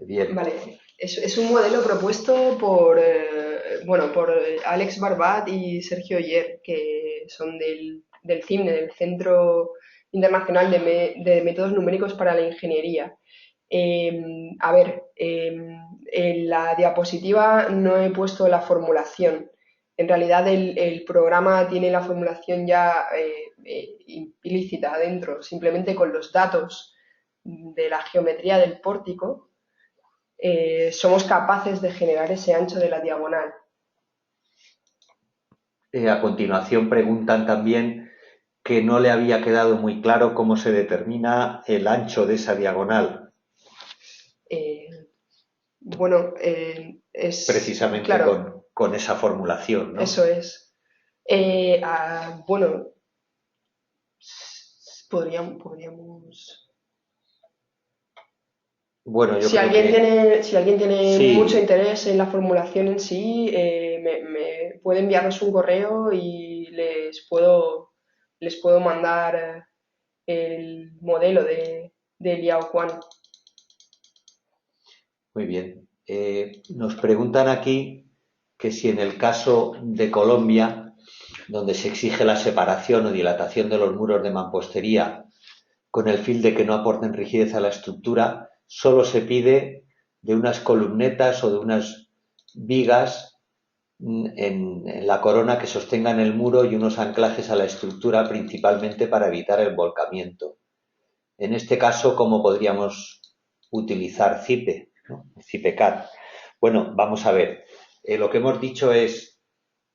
Bien. Vale, es un modelo propuesto por Alex Barbat y Sergio Oyer, que son del CIMNE, del Centro Internacional de Métodos Numéricos para la Ingeniería. A ver, en la diapositiva no he puesto la formulación. En realidad el programa tiene la formulación ya implícita adentro, simplemente con los datos de la geometría del pórtico somos capaces de generar ese ancho de la diagonal. A continuación preguntan también que no le había quedado muy claro cómo se determina el ancho de esa diagonal. Es precisamente claro, con esa formulación, ¿no? eso es. Bueno, podríamos. Bueno, yo Si creo alguien que tiene, si alguien tiene sí. mucho interés en la formulación en sí, me puede enviarnos un correo y les puedo mandar el modelo de Liao Quan. Muy bien. Nos preguntan aquí que si en el caso de Colombia, donde se exige la separación o dilatación de los muros de mampostería con el fin de que no aporten rigidez a la estructura, solo se pide de unas columnetas o de unas vigas en la corona que sostengan el muro y unos anclajes a la estructura, principalmente para evitar el volcamiento. En este caso, ¿cómo podríamos utilizar CIPE, ¿no? CIPE-CAD? Bueno, vamos a ver. Lo que hemos dicho es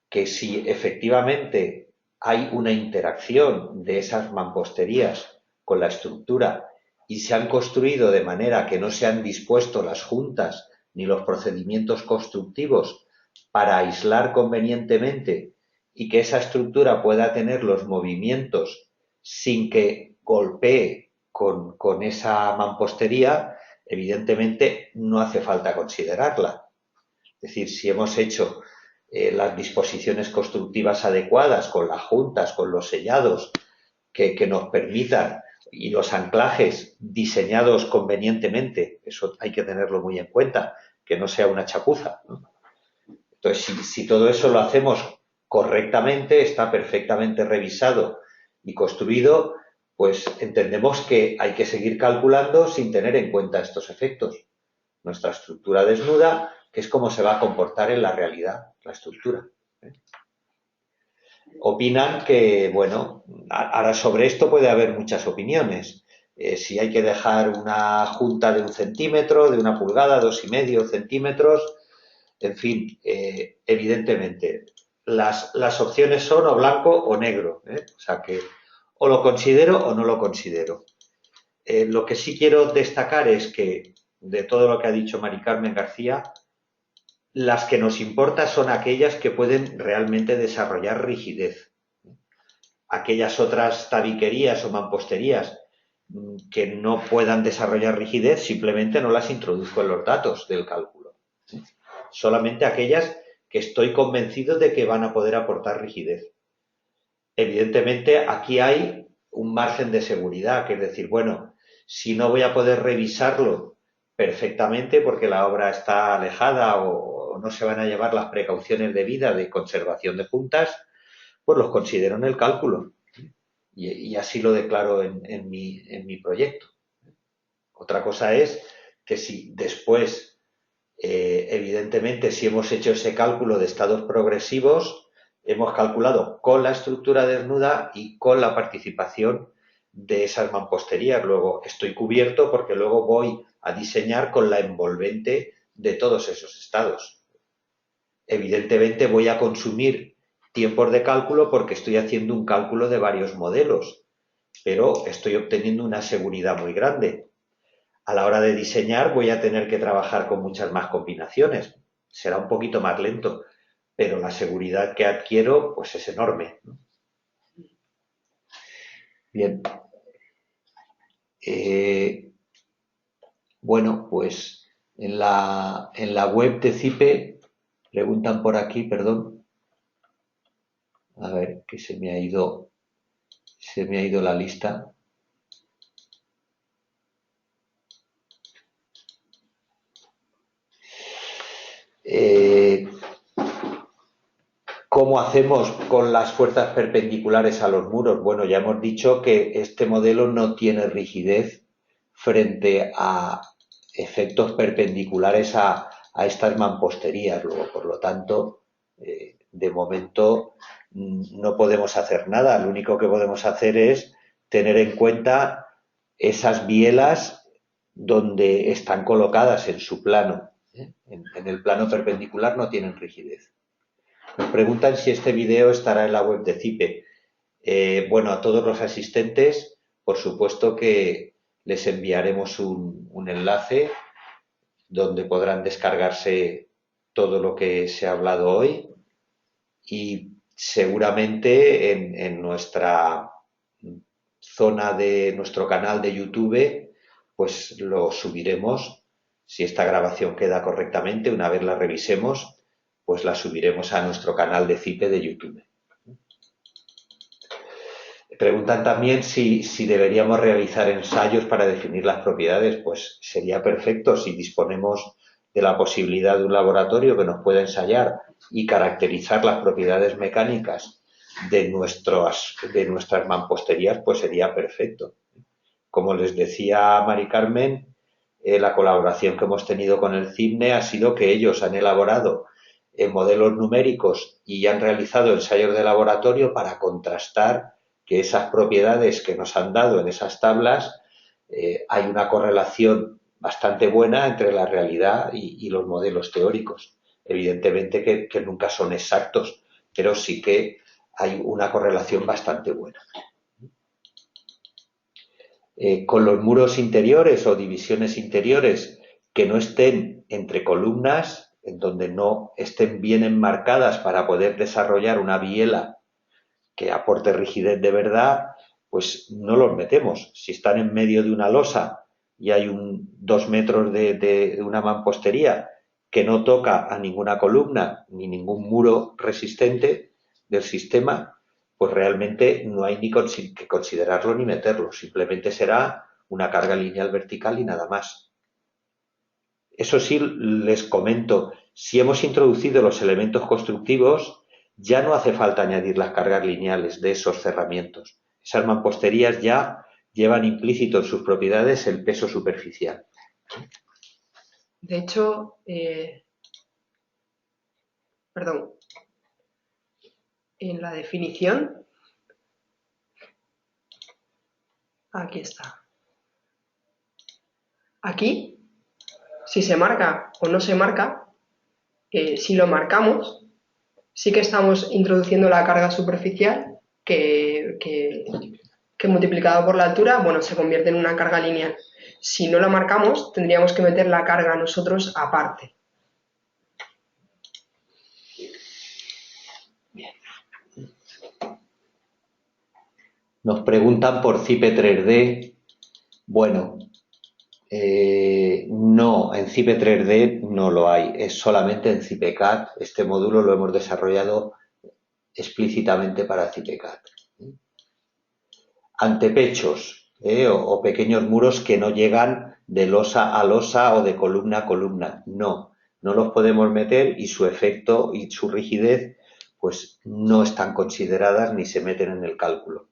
que si efectivamente hay una interacción de esas mamposterías con la estructura y se han construido de manera que no se han dispuesto las juntas ni los procedimientos constructivos para aislar convenientemente y que esa estructura pueda tener los movimientos sin que golpee con esa mampostería, evidentemente no hace falta considerarla. Es decir, si hemos hecho las disposiciones constructivas adecuadas con las juntas, con los sellados que nos permitan y los anclajes diseñados convenientemente, eso hay que tenerlo muy en cuenta, que no sea una chapuza, ¿no? Entonces, si todo eso lo hacemos correctamente, está perfectamente revisado y construido, pues entendemos que hay que seguir calculando sin tener en cuenta estos efectos. Nuestra estructura desnuda, que es cómo se va a comportar en la realidad la estructura. Opinan que, bueno, ahora sobre esto puede haber muchas opiniones. Si hay que dejar una junta de 1 centímetro, de 1 pulgada, 2,5 centímetros, en fin, evidentemente, las opciones son o blanco o negro, ¿eh? O sea que o lo considero o no lo considero. Lo que sí quiero destacar es que, de todo lo que ha dicho Mari Carmen García, las que nos importa son aquellas que pueden realmente desarrollar rigidez. Aquellas otras tabiquerías o mamposterías que no puedan desarrollar rigidez, simplemente no las introduzco en los datos del cálculo. Solamente aquellas que estoy convencido de que van a poder aportar rigidez. Evidentemente, aquí hay un margen de seguridad, que es decir, bueno, si no voy a poder revisarlo perfectamente porque la obra está alejada o no se van a llevar las precauciones debidas de conservación de juntas, pues los considero en el cálculo y así lo declaro en mi proyecto. Otra cosa es que si después, evidentemente, si hemos hecho ese cálculo de estados progresivos, hemos calculado con la estructura desnuda y con la participación de esas mamposterías. Luego estoy cubierto porque luego voy a diseñar con la envolvente de todos esos estados. Evidentemente voy a consumir tiempos de cálculo porque estoy haciendo un cálculo de varios modelos, pero estoy obteniendo una seguridad muy grande. A la hora de diseñar voy a tener que trabajar con muchas más combinaciones. Será un poquito más lento, pero la seguridad que adquiero pues es enorme. Bien. Bueno, pues en la web de CIPE preguntan por aquí, perdón. A ver, que se me ha ido la lista. ¿Cómo hacemos con las fuerzas perpendiculares a los muros? Bueno, ya hemos dicho que este modelo no tiene rigidez frente a efectos perpendiculares a estas mamposterías. Luego, por lo tanto, de momento no podemos hacer nada. Lo único que podemos hacer es tener en cuenta esas bielas donde están colocadas en su plano. En el plano perpendicular no tienen rigidez. Nos preguntan si este vídeo estará en la web de CIPE. Bueno, a todos los asistentes, por supuesto que les enviaremos un enlace donde podrán descargarse todo lo que se ha hablado hoy y seguramente en nuestra zona de nuestro canal de YouTube, pues lo subiremos. Si esta grabación queda correctamente, una vez la revisemos, pues la subiremos a nuestro canal de CIPE de YouTube. Preguntan también si deberíamos realizar ensayos para definir las propiedades. Pues sería perfecto si disponemos de la posibilidad de un laboratorio que nos pueda ensayar y caracterizar las propiedades mecánicas de nuestras mamposterías, pues sería perfecto. Como les decía Mari Carmen, la colaboración que hemos tenido con el CIMNE ha sido que ellos han elaborado modelos numéricos y han realizado ensayos de laboratorio para contrastar que esas propiedades que nos han dado en esas tablas, hay una correlación bastante buena entre la realidad y los modelos teóricos. Evidentemente que nunca son exactos, pero sí que hay una correlación bastante buena. Con los muros interiores o divisiones interiores que no estén entre columnas, en donde no estén bien enmarcadas para poder desarrollar una biela que aporte rigidez de verdad, pues no los metemos. Si están en medio de una losa y hay 2 metros de una mampostería que no toca a ninguna columna ni ningún muro resistente del sistema, pues realmente no hay ni que considerarlo ni meterlo. Simplemente será una carga lineal vertical y nada más. Eso sí, les comento, si hemos introducido los elementos constructivos, ya no hace falta añadir las cargas lineales de esos cerramientos. Esas mamposterías ya llevan implícito en sus propiedades el peso superficial. De hecho, en la definición, aquí está. Aquí, si se marca o no se marca, si lo marcamos, sí que estamos introduciendo la carga superficial que multiplicado por la altura, bueno, se convierte en una carga lineal. Si no la marcamos, tendríamos que meter la carga nosotros aparte. Bien. Nos preguntan por CIPE 3D. Bueno, no, en CIPE 3D no lo hay, es solamente en CIPECAD. Este módulo lo hemos desarrollado explícitamente para CIPECAD. Antepechos o pequeños muros que no llegan de losa a losa o de columna a columna. No, no los podemos meter y su efecto y su rigidez pues no están consideradas ni se meten en el cálculo.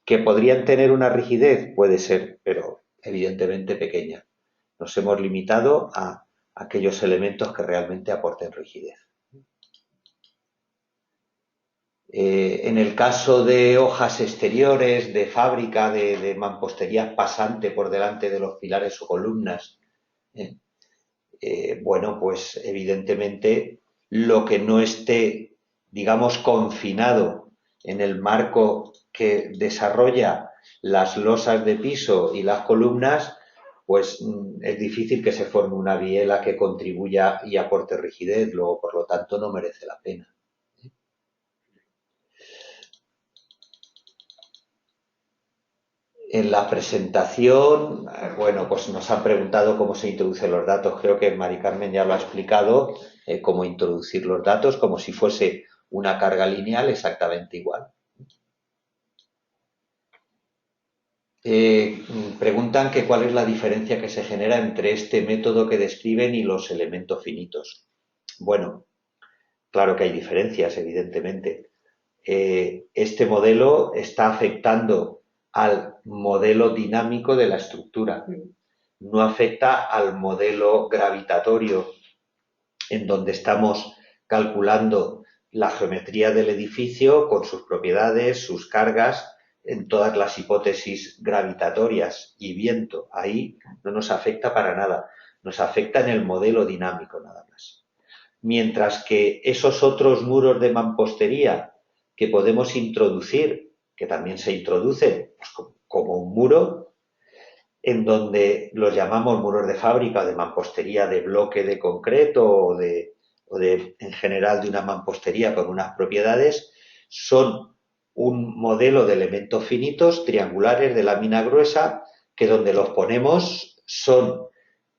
¿Que podrían tener una rigidez? Puede ser, pero evidentemente pequeña. Nos hemos limitado a aquellos elementos que realmente aporten rigidez. En el caso de hojas exteriores, de fábrica, de mampostería pasante por delante de los pilares o columnas, bueno, pues evidentemente lo que no esté, digamos, confinado en el marco que desarrolla las losas de piso y las columnas, pues es difícil que se forme una biela que contribuya y aporte rigidez, luego por lo tanto no merece la pena. En la presentación, bueno, pues nos han preguntado cómo se introducen los datos. Creo que Mari Carmen ya lo ha explicado, cómo introducir los datos, como si fuese una carga lineal exactamente igual. Preguntan que cuál es la diferencia que se genera entre este método que describen y los elementos finitos. Bueno, claro que hay diferencias, evidentemente. Este modelo está afectando al modelo dinámico de la estructura, no afecta al modelo gravitatorio en donde estamos calculando la geometría del edificio con sus propiedades, sus cargas, en todas las hipótesis gravitatorias y viento. Ahí no nos afecta para nada, nos afecta en el modelo dinámico nada más. Mientras que esos otros muros de mampostería que podemos introducir, que también se introducen pues, como un muro, en donde los llamamos muros de fábrica o de mampostería de bloque de concreto o en general de una mampostería con unas propiedades, son un modelo de elementos finitos triangulares de lámina gruesa que donde los ponemos son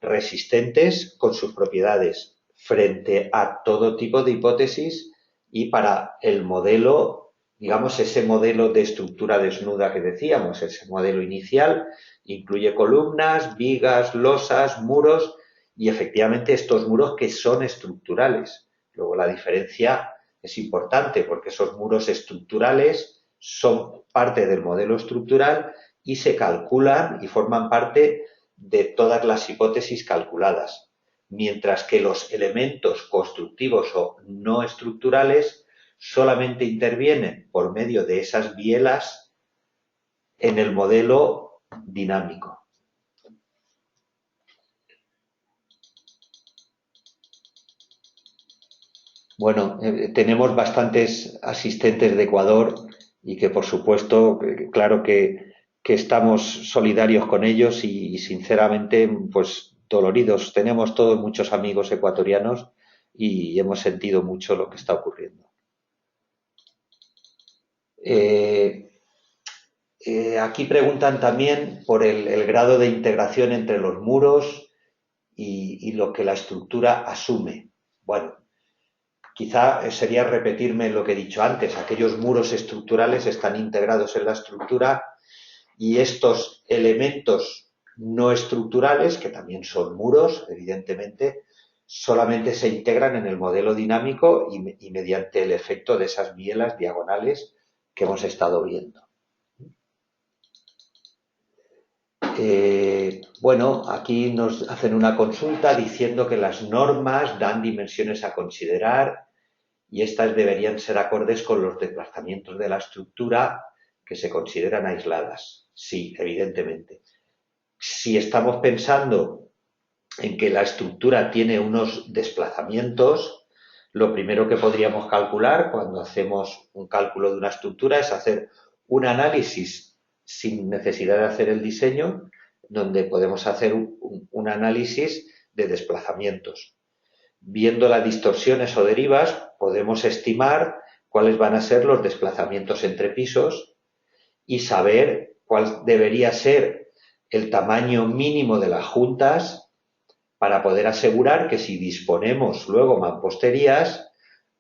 resistentes con sus propiedades frente a todo tipo de hipótesis y para el modelo, digamos, ese modelo de estructura desnuda que decíamos, ese modelo inicial, incluye columnas, vigas, losas, muros y efectivamente estos muros que son estructurales. Luego la diferencia es importante porque esos muros estructurales son parte del modelo estructural y se calculan y forman parte de todas las hipótesis calculadas, mientras que los elementos constructivos o no estructurales solamente intervienen por medio de esas bielas en el modelo dinámico. Bueno, tenemos bastantes asistentes de Ecuador y que por supuesto, claro que estamos solidarios con ellos y sinceramente pues doloridos. Tenemos todos muchos amigos ecuatorianos y hemos sentido mucho lo que está ocurriendo. Aquí preguntan también por el grado de integración entre los muros y lo que la estructura asume. Bueno, quizá sería repetirme lo que he dicho antes. Aquellos muros estructurales están integrados en la estructura y estos elementos no estructurales, que también son muros, evidentemente, solamente se integran en el modelo dinámico y mediante el efecto de esas bielas diagonales que hemos estado viendo. Bueno, aquí nos hacen una consulta diciendo que las normas dan dimensiones a considerar y estas deberían ser acordes con los desplazamientos de la estructura que se consideran aisladas. Sí, evidentemente. Si estamos pensando en que la estructura tiene unos desplazamientos, lo primero que podríamos calcular cuando hacemos un cálculo de una estructura es hacer un análisis sin necesidad de hacer el diseño, donde podemos hacer un análisis de desplazamientos. Viendo las distorsiones o derivas, podemos estimar cuáles van a ser los desplazamientos entre pisos y saber cuál debería ser el tamaño mínimo de las juntas para poder asegurar que si disponemos luego mamposterías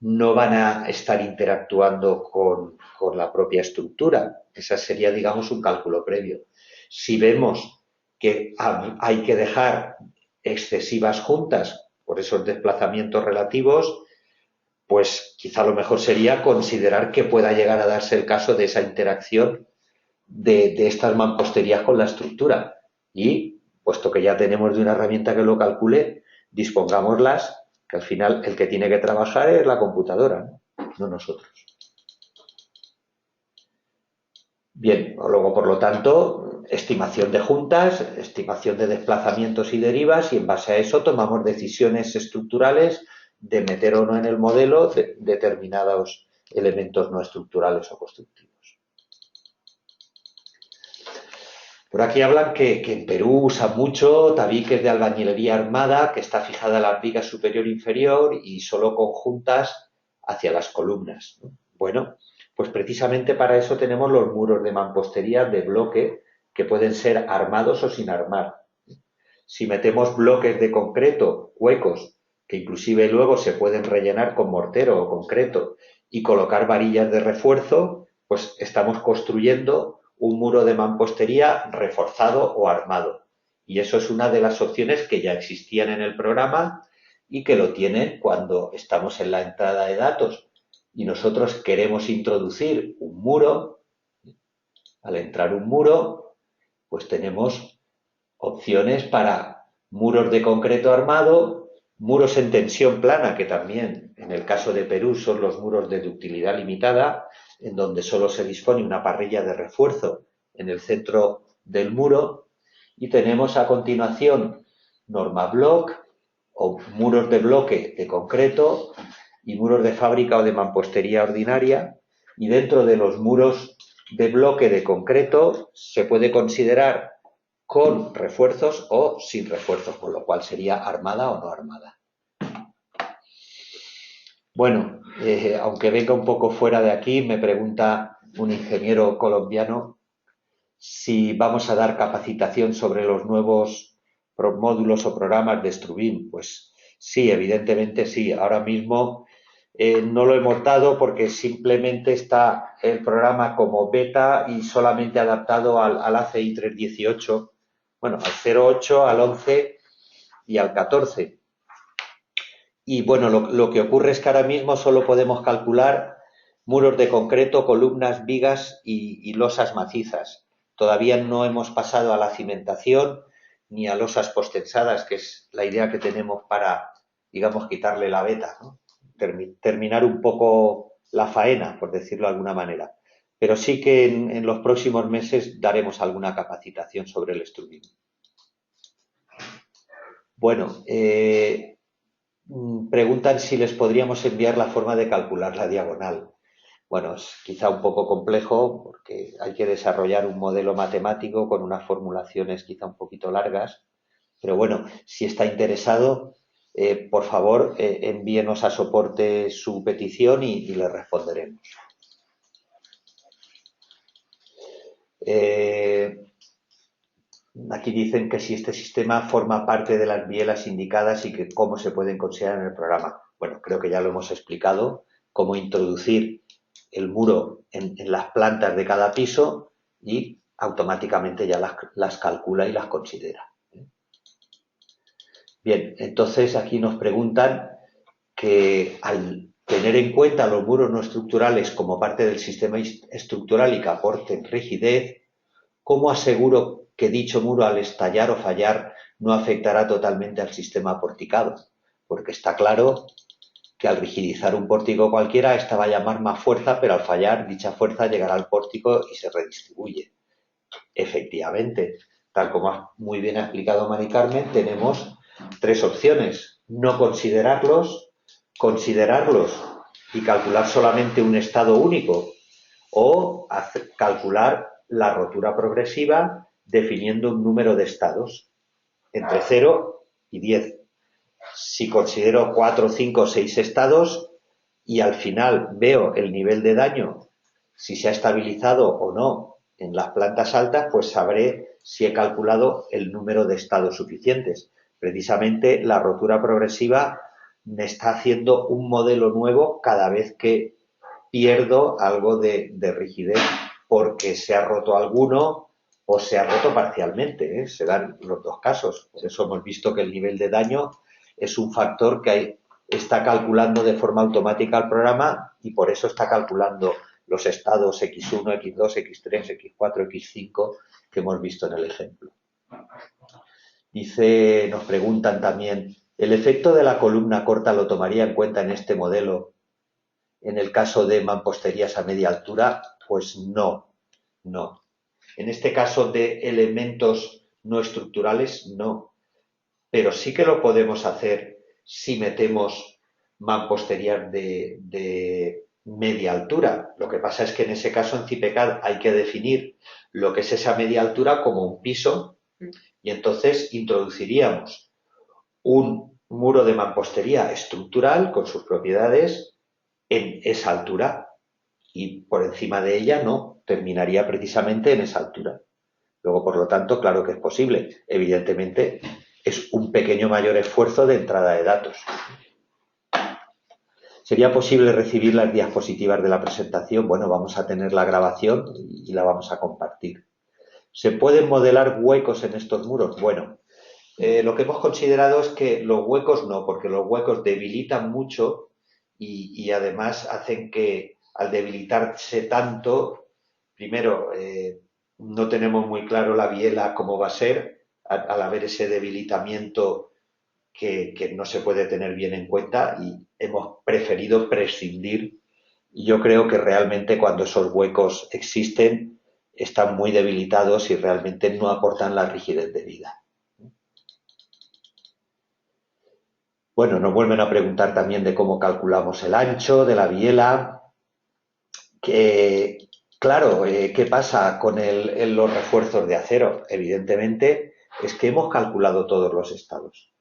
no van a estar interactuando con la propia estructura. Esa sería, digamos, un cálculo previo. Si vemos que hay que dejar excesivas juntas por esos desplazamientos relativos, pues quizá lo mejor sería considerar que pueda llegar a darse el caso de esa interacción de estas mamposterías con la estructura. Y, puesto que ya tenemos de una herramienta que lo calcule, dispongámoslas, que al final el que tiene que trabajar es la computadora, no nosotros. Bien, luego, por lo tanto, estimación de juntas, estimación de desplazamientos y derivas, y en base a eso tomamos decisiones estructurales de meter o no en el modelo determinados elementos no estructurales o constructivos. Por aquí hablan que en Perú usan mucho tabiques de albañilería armada, que está fijada la viga superior e inferior y solo con juntas hacia las columnas, ¿no? Bueno, pues precisamente para eso tenemos los muros de mampostería de bloque, que pueden ser armados o sin armar. Si metemos bloques de concreto, huecos, que inclusive luego se pueden rellenar con mortero o concreto, y colocar varillas de refuerzo, pues estamos construyendo un muro de mampostería reforzado o armado. Y eso es una de las opciones que ya existían en el programa y que lo tienen cuando estamos en la entrada de datos y nosotros queremos introducir un muro. Al entrar un muro, pues tenemos opciones para muros de concreto armado, muros en tensión plana, que también en el caso de Perú son los muros de ductilidad limitada, en donde solo se dispone una parrilla de refuerzo en el centro del muro, y tenemos a continuación normablock o muros de bloque de concreto y muros de fábrica o de mampostería ordinaria, y dentro de los muros de bloque de concreto se puede considerar con refuerzos o sin refuerzos, con lo cual sería armada o no armada. Bueno, aunque venga un poco fuera de aquí, me pregunta un ingeniero colombiano si vamos a dar capacitación sobre los nuevos módulos o programas de Strubin. Pues sí, evidentemente sí. Ahora mismo no lo hemos dado porque simplemente está el programa como beta y solamente adaptado al ACI 318, bueno, al 08, al 11 y al 14. Y bueno, lo que ocurre es que ahora mismo solo podemos calcular muros de concreto, columnas, vigas y losas macizas. Todavía no hemos pasado a la cimentación ni a losas postensadas, que es la idea que tenemos para, digamos, quitarle la beta, ¿no? Terminar un poco la faena, por decirlo de alguna manera. Pero sí que en los próximos meses daremos alguna capacitación sobre el Strubin. Bueno, preguntan si les podríamos enviar la forma de calcular la diagonal. Bueno, es quizá un poco complejo porque hay que desarrollar un modelo matemático con unas formulaciones quizá un poquito largas, pero bueno, si está interesado, por favor, envíenos a soporte su petición y le responderemos. Aquí dicen que si este sistema forma parte de las bielas indicadas y que cómo se pueden considerar en el programa. Bueno, creo que ya lo hemos explicado, cómo introducir el muro en las plantas de cada piso y automáticamente ya las calcula y las considera. Bien, entonces aquí nos preguntan que al tener en cuenta los muros no estructurales como parte del sistema estructural y que aporten rigidez, ¿cómo aseguro que dicho muro al estallar o fallar no afectará totalmente al sistema porticado? Porque está claro que al rigidizar un pórtico cualquiera, esta va a llamar más fuerza, pero al fallar, dicha fuerza llegará al pórtico y se redistribuye. Efectivamente, tal como muy bien ha explicado Mari Carmen, tenemos tres opciones: no considerarlos, considerarlos y calcular solamente un estado único, o calcular la rotura progresiva definiendo un número de estados entre 0 y 10. Si considero 4, 5, 6 estados y al final veo el nivel de daño, si se ha estabilizado o no en las plantas altas, pues sabré si he calculado el número de estados suficientes. Precisamente la rotura progresiva me está haciendo un modelo nuevo cada vez que pierdo algo de rigidez porque se ha roto alguno o se ha roto parcialmente, ¿eh? Se dan los dos casos. Por eso hemos visto que el nivel de daño es un factor que está calculando de forma automática el programa y por eso está calculando los estados X1, X2, X3, X4, X5 que hemos visto en el ejemplo. Dice, nos preguntan también, ¿el efecto de la columna corta lo tomaría en cuenta en este modelo en el caso de mamposterías a media altura? Pues no, no. En este caso de elementos no estructurales, no. Pero sí que lo podemos hacer si metemos mamposterías de media altura. Lo que pasa es que en ese caso en CIPECAD hay que definir lo que es esa media altura como un piso y entonces introduciríamos un muro de mampostería estructural con sus propiedades en esa altura y por encima de ella no, terminaría precisamente en esa altura. Luego, por lo tanto, claro que es posible. Evidentemente, es un pequeño mayor esfuerzo de entrada de datos. ¿Sería posible recibir las diapositivas de la presentación? Bueno, vamos a tener la grabación y la vamos a compartir. ¿Se pueden modelar huecos en estos muros? Bueno, lo que hemos considerado es que los huecos no, porque los huecos debilitan mucho y además hacen que al debilitarse tanto, primero, no tenemos muy claro la biela cómo va a ser al haber ese debilitamiento que no se puede tener bien en cuenta y hemos preferido prescindir. Y yo creo que realmente cuando esos huecos existen están muy debilitados y realmente no aportan la rigidez debida. Bueno, nos vuelven a preguntar también de cómo calculamos el ancho de la biela. Que, claro, ¿qué pasa con los refuerzos de acero? Evidentemente es que hemos calculado todos los estados.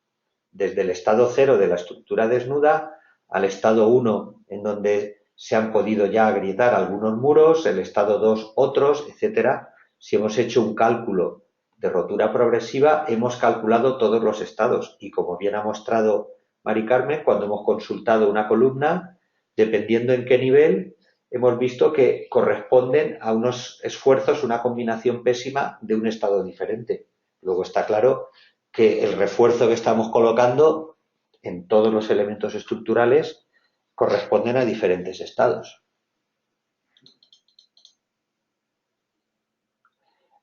Desde el estado 0 de la estructura desnuda al estado 1, en donde se han podido ya agrietar algunos muros, el estado 2 otros, etcétera. Si hemos hecho un cálculo de rotura progresiva, hemos calculado todos los estados y, como bien ha mostrado Mari Carmen, cuando hemos consultado una columna, dependiendo en qué nivel, hemos visto que corresponden a unos esfuerzos, una combinación pésima de un estado diferente. Luego está claro que el refuerzo que estamos colocando en todos los elementos estructurales corresponden a diferentes estados.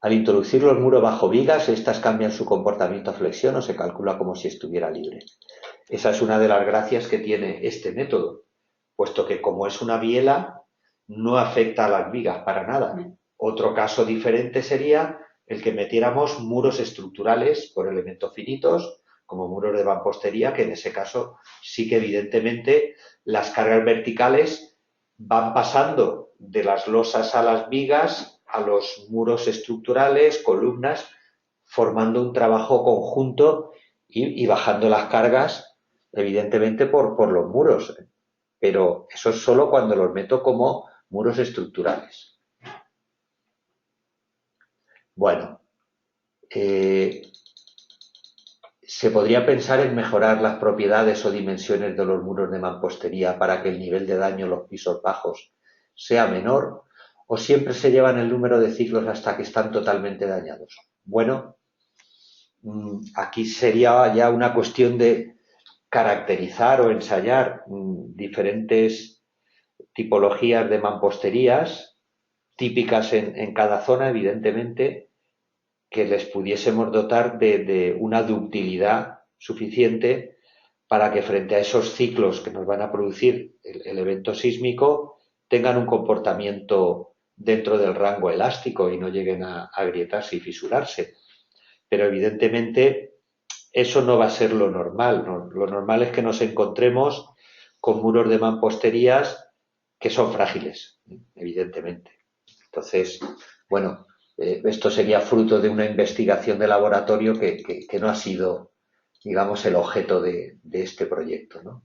Al introducir los muros bajo vigas, estas cambian su comportamiento a flexión o se calcula como si estuviera libre. Esa es una de las gracias que tiene este método, puesto que como es una biela, no afecta a las vigas para nada. Otro caso diferente sería el que metiéramos muros estructurales por elementos finitos, como muros de mampostería, que en ese caso sí que evidentemente las cargas verticales van pasando de las losas a las vigas, a los muros estructurales, columnas, formando un trabajo conjunto y bajando las cargas, evidentemente, por los muros. Pero eso es solo cuando los meto como muros estructurales. Bueno, se podría pensar en mejorar las propiedades o dimensiones de los muros de mampostería para que el nivel de daño en los pisos bajos sea menor, o siempre se llevan el número de ciclos hasta que están totalmente dañados. Bueno, aquí sería ya una cuestión de caracterizar o ensayar diferentes tipologías de mamposterías típicas en cada zona, evidentemente, que les pudiésemos dotar de una ductilidad suficiente para que frente a esos ciclos que nos van a producir el evento sísmico tengan un comportamiento dentro del rango elástico y no lleguen a agrietarse y fisurarse. Pero evidentemente eso no va a ser lo normal, ¿no? Lo normal es que nos encontremos con muros de mamposterías que son frágiles, evidentemente. Entonces, bueno, esto sería fruto de una investigación de laboratorio que no ha sido, digamos, el objeto de este proyecto, ¿no?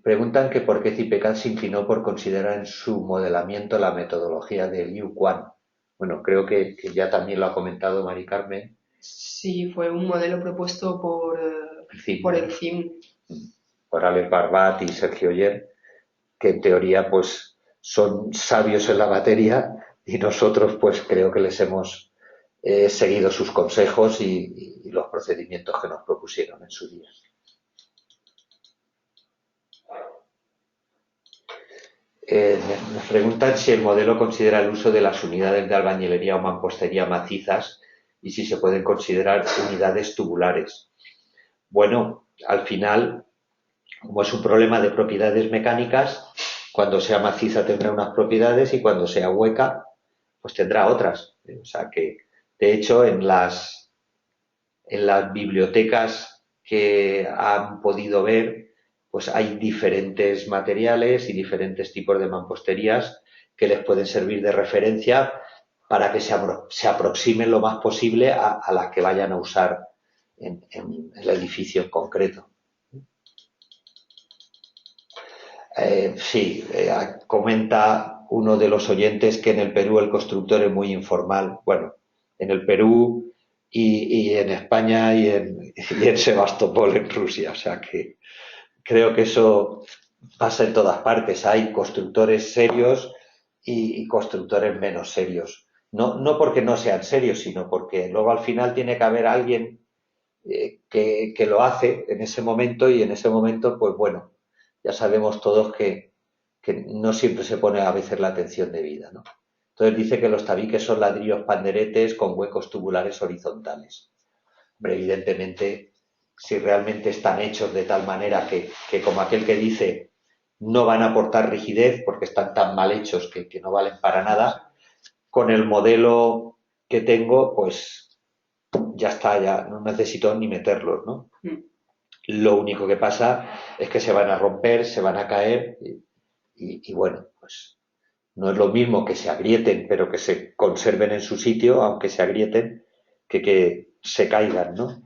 Preguntan que por qué CIPECAD se inclinó por considerar en su modelamiento la metodología de Liu Quan. Bueno, creo que ya también lo ha comentado Mari Carmen. Sí, fue un modelo propuesto por el CIM. Por Alex Barbat y Sergio Oyer, que en teoría pues son sabios en la materia y nosotros pues creo que les hemos seguido sus consejos y los procedimientos que nos propusieron en su día. Nos preguntan si el modelo considera el uso de las unidades de albañilería o mampostería macizas y si se pueden considerar unidades tubulares. Bueno, al final, como es un problema de propiedades mecánicas, cuando sea maciza tendrá unas propiedades y cuando sea hueca, pues tendrá otras. O sea que, de hecho, en las bibliotecas que han podido ver, pues hay diferentes materiales y diferentes tipos de mamposterías que les pueden servir de referencia para que se aproximen lo más posible a las que vayan a usar en el edificio en concreto. Sí, comenta uno de los oyentes que en el Perú el constructor es muy informal. Bueno, en el Perú y en España y en Sebastopol, en Rusia. O sea que creo que eso pasa en todas partes. Hay constructores serios y constructores menos serios. No porque no sean serios, sino porque luego al final tiene que haber alguien que lo hace en ese momento y en ese momento, pues bueno, ya sabemos todos que no siempre se pone a veces la atención debida, ¿no? Entonces dice que los tabiques son ladrillos panderetes con huecos tubulares horizontales. Hombre, evidentemente, si realmente están hechos de tal manera que como aquel que dice no van a aportar rigidez porque están tan mal hechos que no valen para nada, con el modelo que tengo, pues ya está, ya no necesito ni meterlos, ¿no? Lo único que pasa es que se van a romper, se van a caer y bueno, pues no es lo mismo que se agrieten, pero que se conserven en su sitio, aunque se agrieten, que se caigan, ¿no?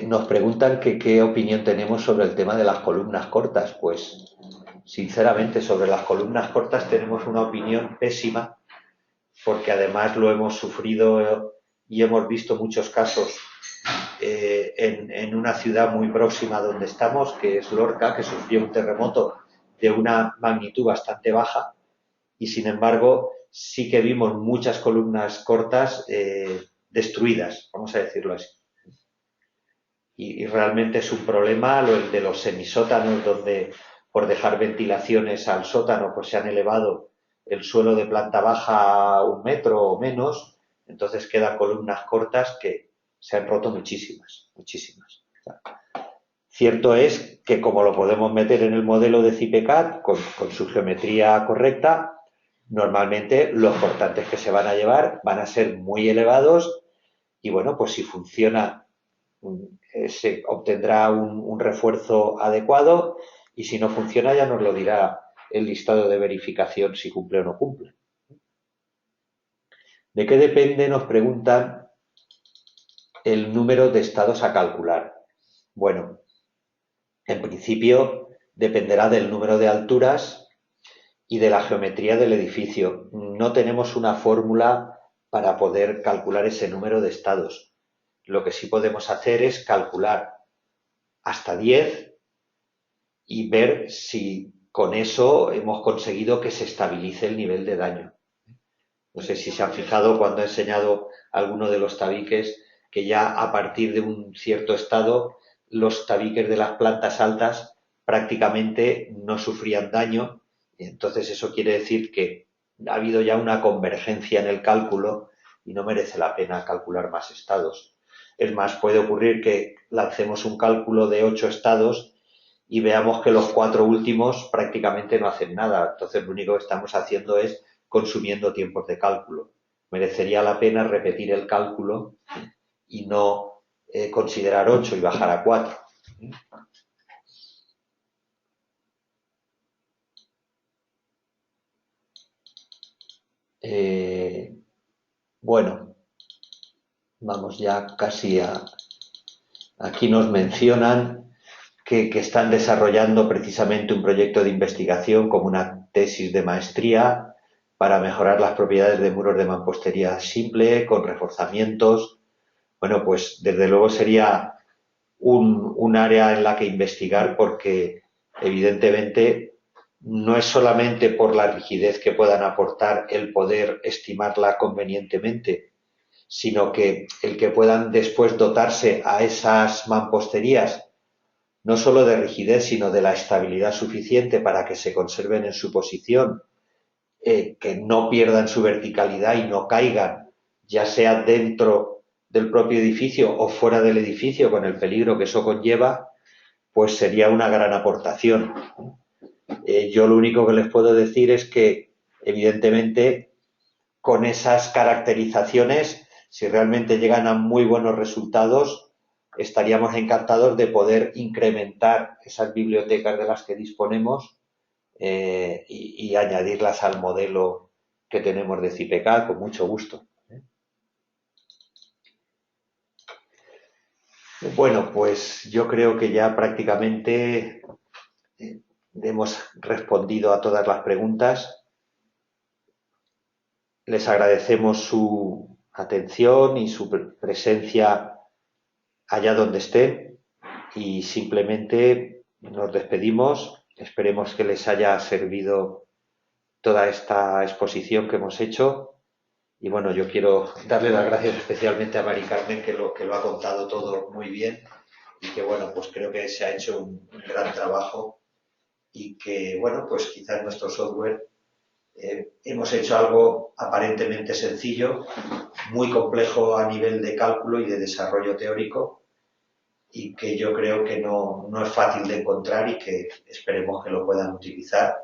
Nos preguntan que qué opinión tenemos sobre el tema de las columnas cortas. Pues, sinceramente, sobre las columnas cortas tenemos una opinión pésima, porque además lo hemos sufrido y hemos visto muchos casos en una ciudad muy próxima donde estamos, que es Lorca, que sufrió un terremoto de una magnitud bastante baja y, sin embargo, sí que vimos muchas columnas cortas destruidas, vamos a decirlo así. Y realmente es un problema el de los semisótanos, donde por dejar ventilaciones al sótano pues se han elevado el suelo de planta baja a 1 metro o menos, entonces quedan columnas cortas que se han roto muchísimas. Cierto es que como lo podemos meter en el modelo de CIPECAT con su geometría correcta, normalmente los cortantes que se van a llevar van a ser muy elevados y bueno, pues si funciona se obtendrá un refuerzo adecuado y si no funciona ya nos lo dirá el listado de verificación si cumple o no cumple. ¿De qué depende? Nos preguntan el número de estados a calcular. Bueno, en principio dependerá del número de alturas y de la geometría del edificio. No tenemos una fórmula para poder calcular ese número de estados. Lo que sí podemos hacer es calcular hasta 10 y ver si con eso hemos conseguido que se estabilice el nivel de daño. No sé si se han fijado cuando he enseñado alguno de los tabiques que ya a partir de un cierto estado los tabiques de las plantas altas prácticamente no sufrían daño. Entonces eso quiere decir que ha habido ya una convergencia en el cálculo y no merece la pena calcular más estados. Es más, puede ocurrir que lancemos un cálculo de 8 estados y veamos que los 4 últimos prácticamente no hacen nada. Entonces lo único que estamos haciendo es consumiendo tiempos de cálculo. Merecería la pena repetir el cálculo y no considerar 8 y bajar a 4. Bueno, vamos ya casi a... Aquí nos mencionan que están desarrollando precisamente un proyecto de investigación como una tesis de maestría para mejorar las propiedades de muros de mampostería simple con reforzamientos. Bueno, pues desde luego sería un área en la que investigar porque evidentemente no es solamente por la rigidez que puedan aportar el poder estimarla convenientemente, sino que el que puedan después dotarse a esas mamposterías no solo de rigidez, sino de la estabilidad suficiente para que se conserven en su posición, que no pierdan su verticalidad y no caigan, ya sea dentro del propio edificio o fuera del edificio, con el peligro que eso conlleva, pues sería una gran aportación. Yo lo único que les puedo decir es que, evidentemente, con esas caracterizaciones, si realmente llegan a muy buenos resultados, estaríamos encantados de poder incrementar esas bibliotecas de las que disponemos y añadirlas al modelo que tenemos de CIPECA con mucho gusto. Bueno, pues yo creo que ya prácticamente hemos respondido a todas las preguntas. Les agradecemos su atención y su presencia allá donde estén y simplemente nos despedimos. Esperemos que les haya servido toda esta exposición que hemos hecho. Y bueno, yo quiero darle las gracias especialmente a Mari Carmen, que lo ha contado todo muy bien y que bueno, pues creo que se ha hecho un gran trabajo y que bueno, pues quizás nuestro software hemos hecho algo aparentemente sencillo, muy complejo a nivel de cálculo y de desarrollo teórico y que yo creo que no es fácil de encontrar y que esperemos que lo puedan utilizar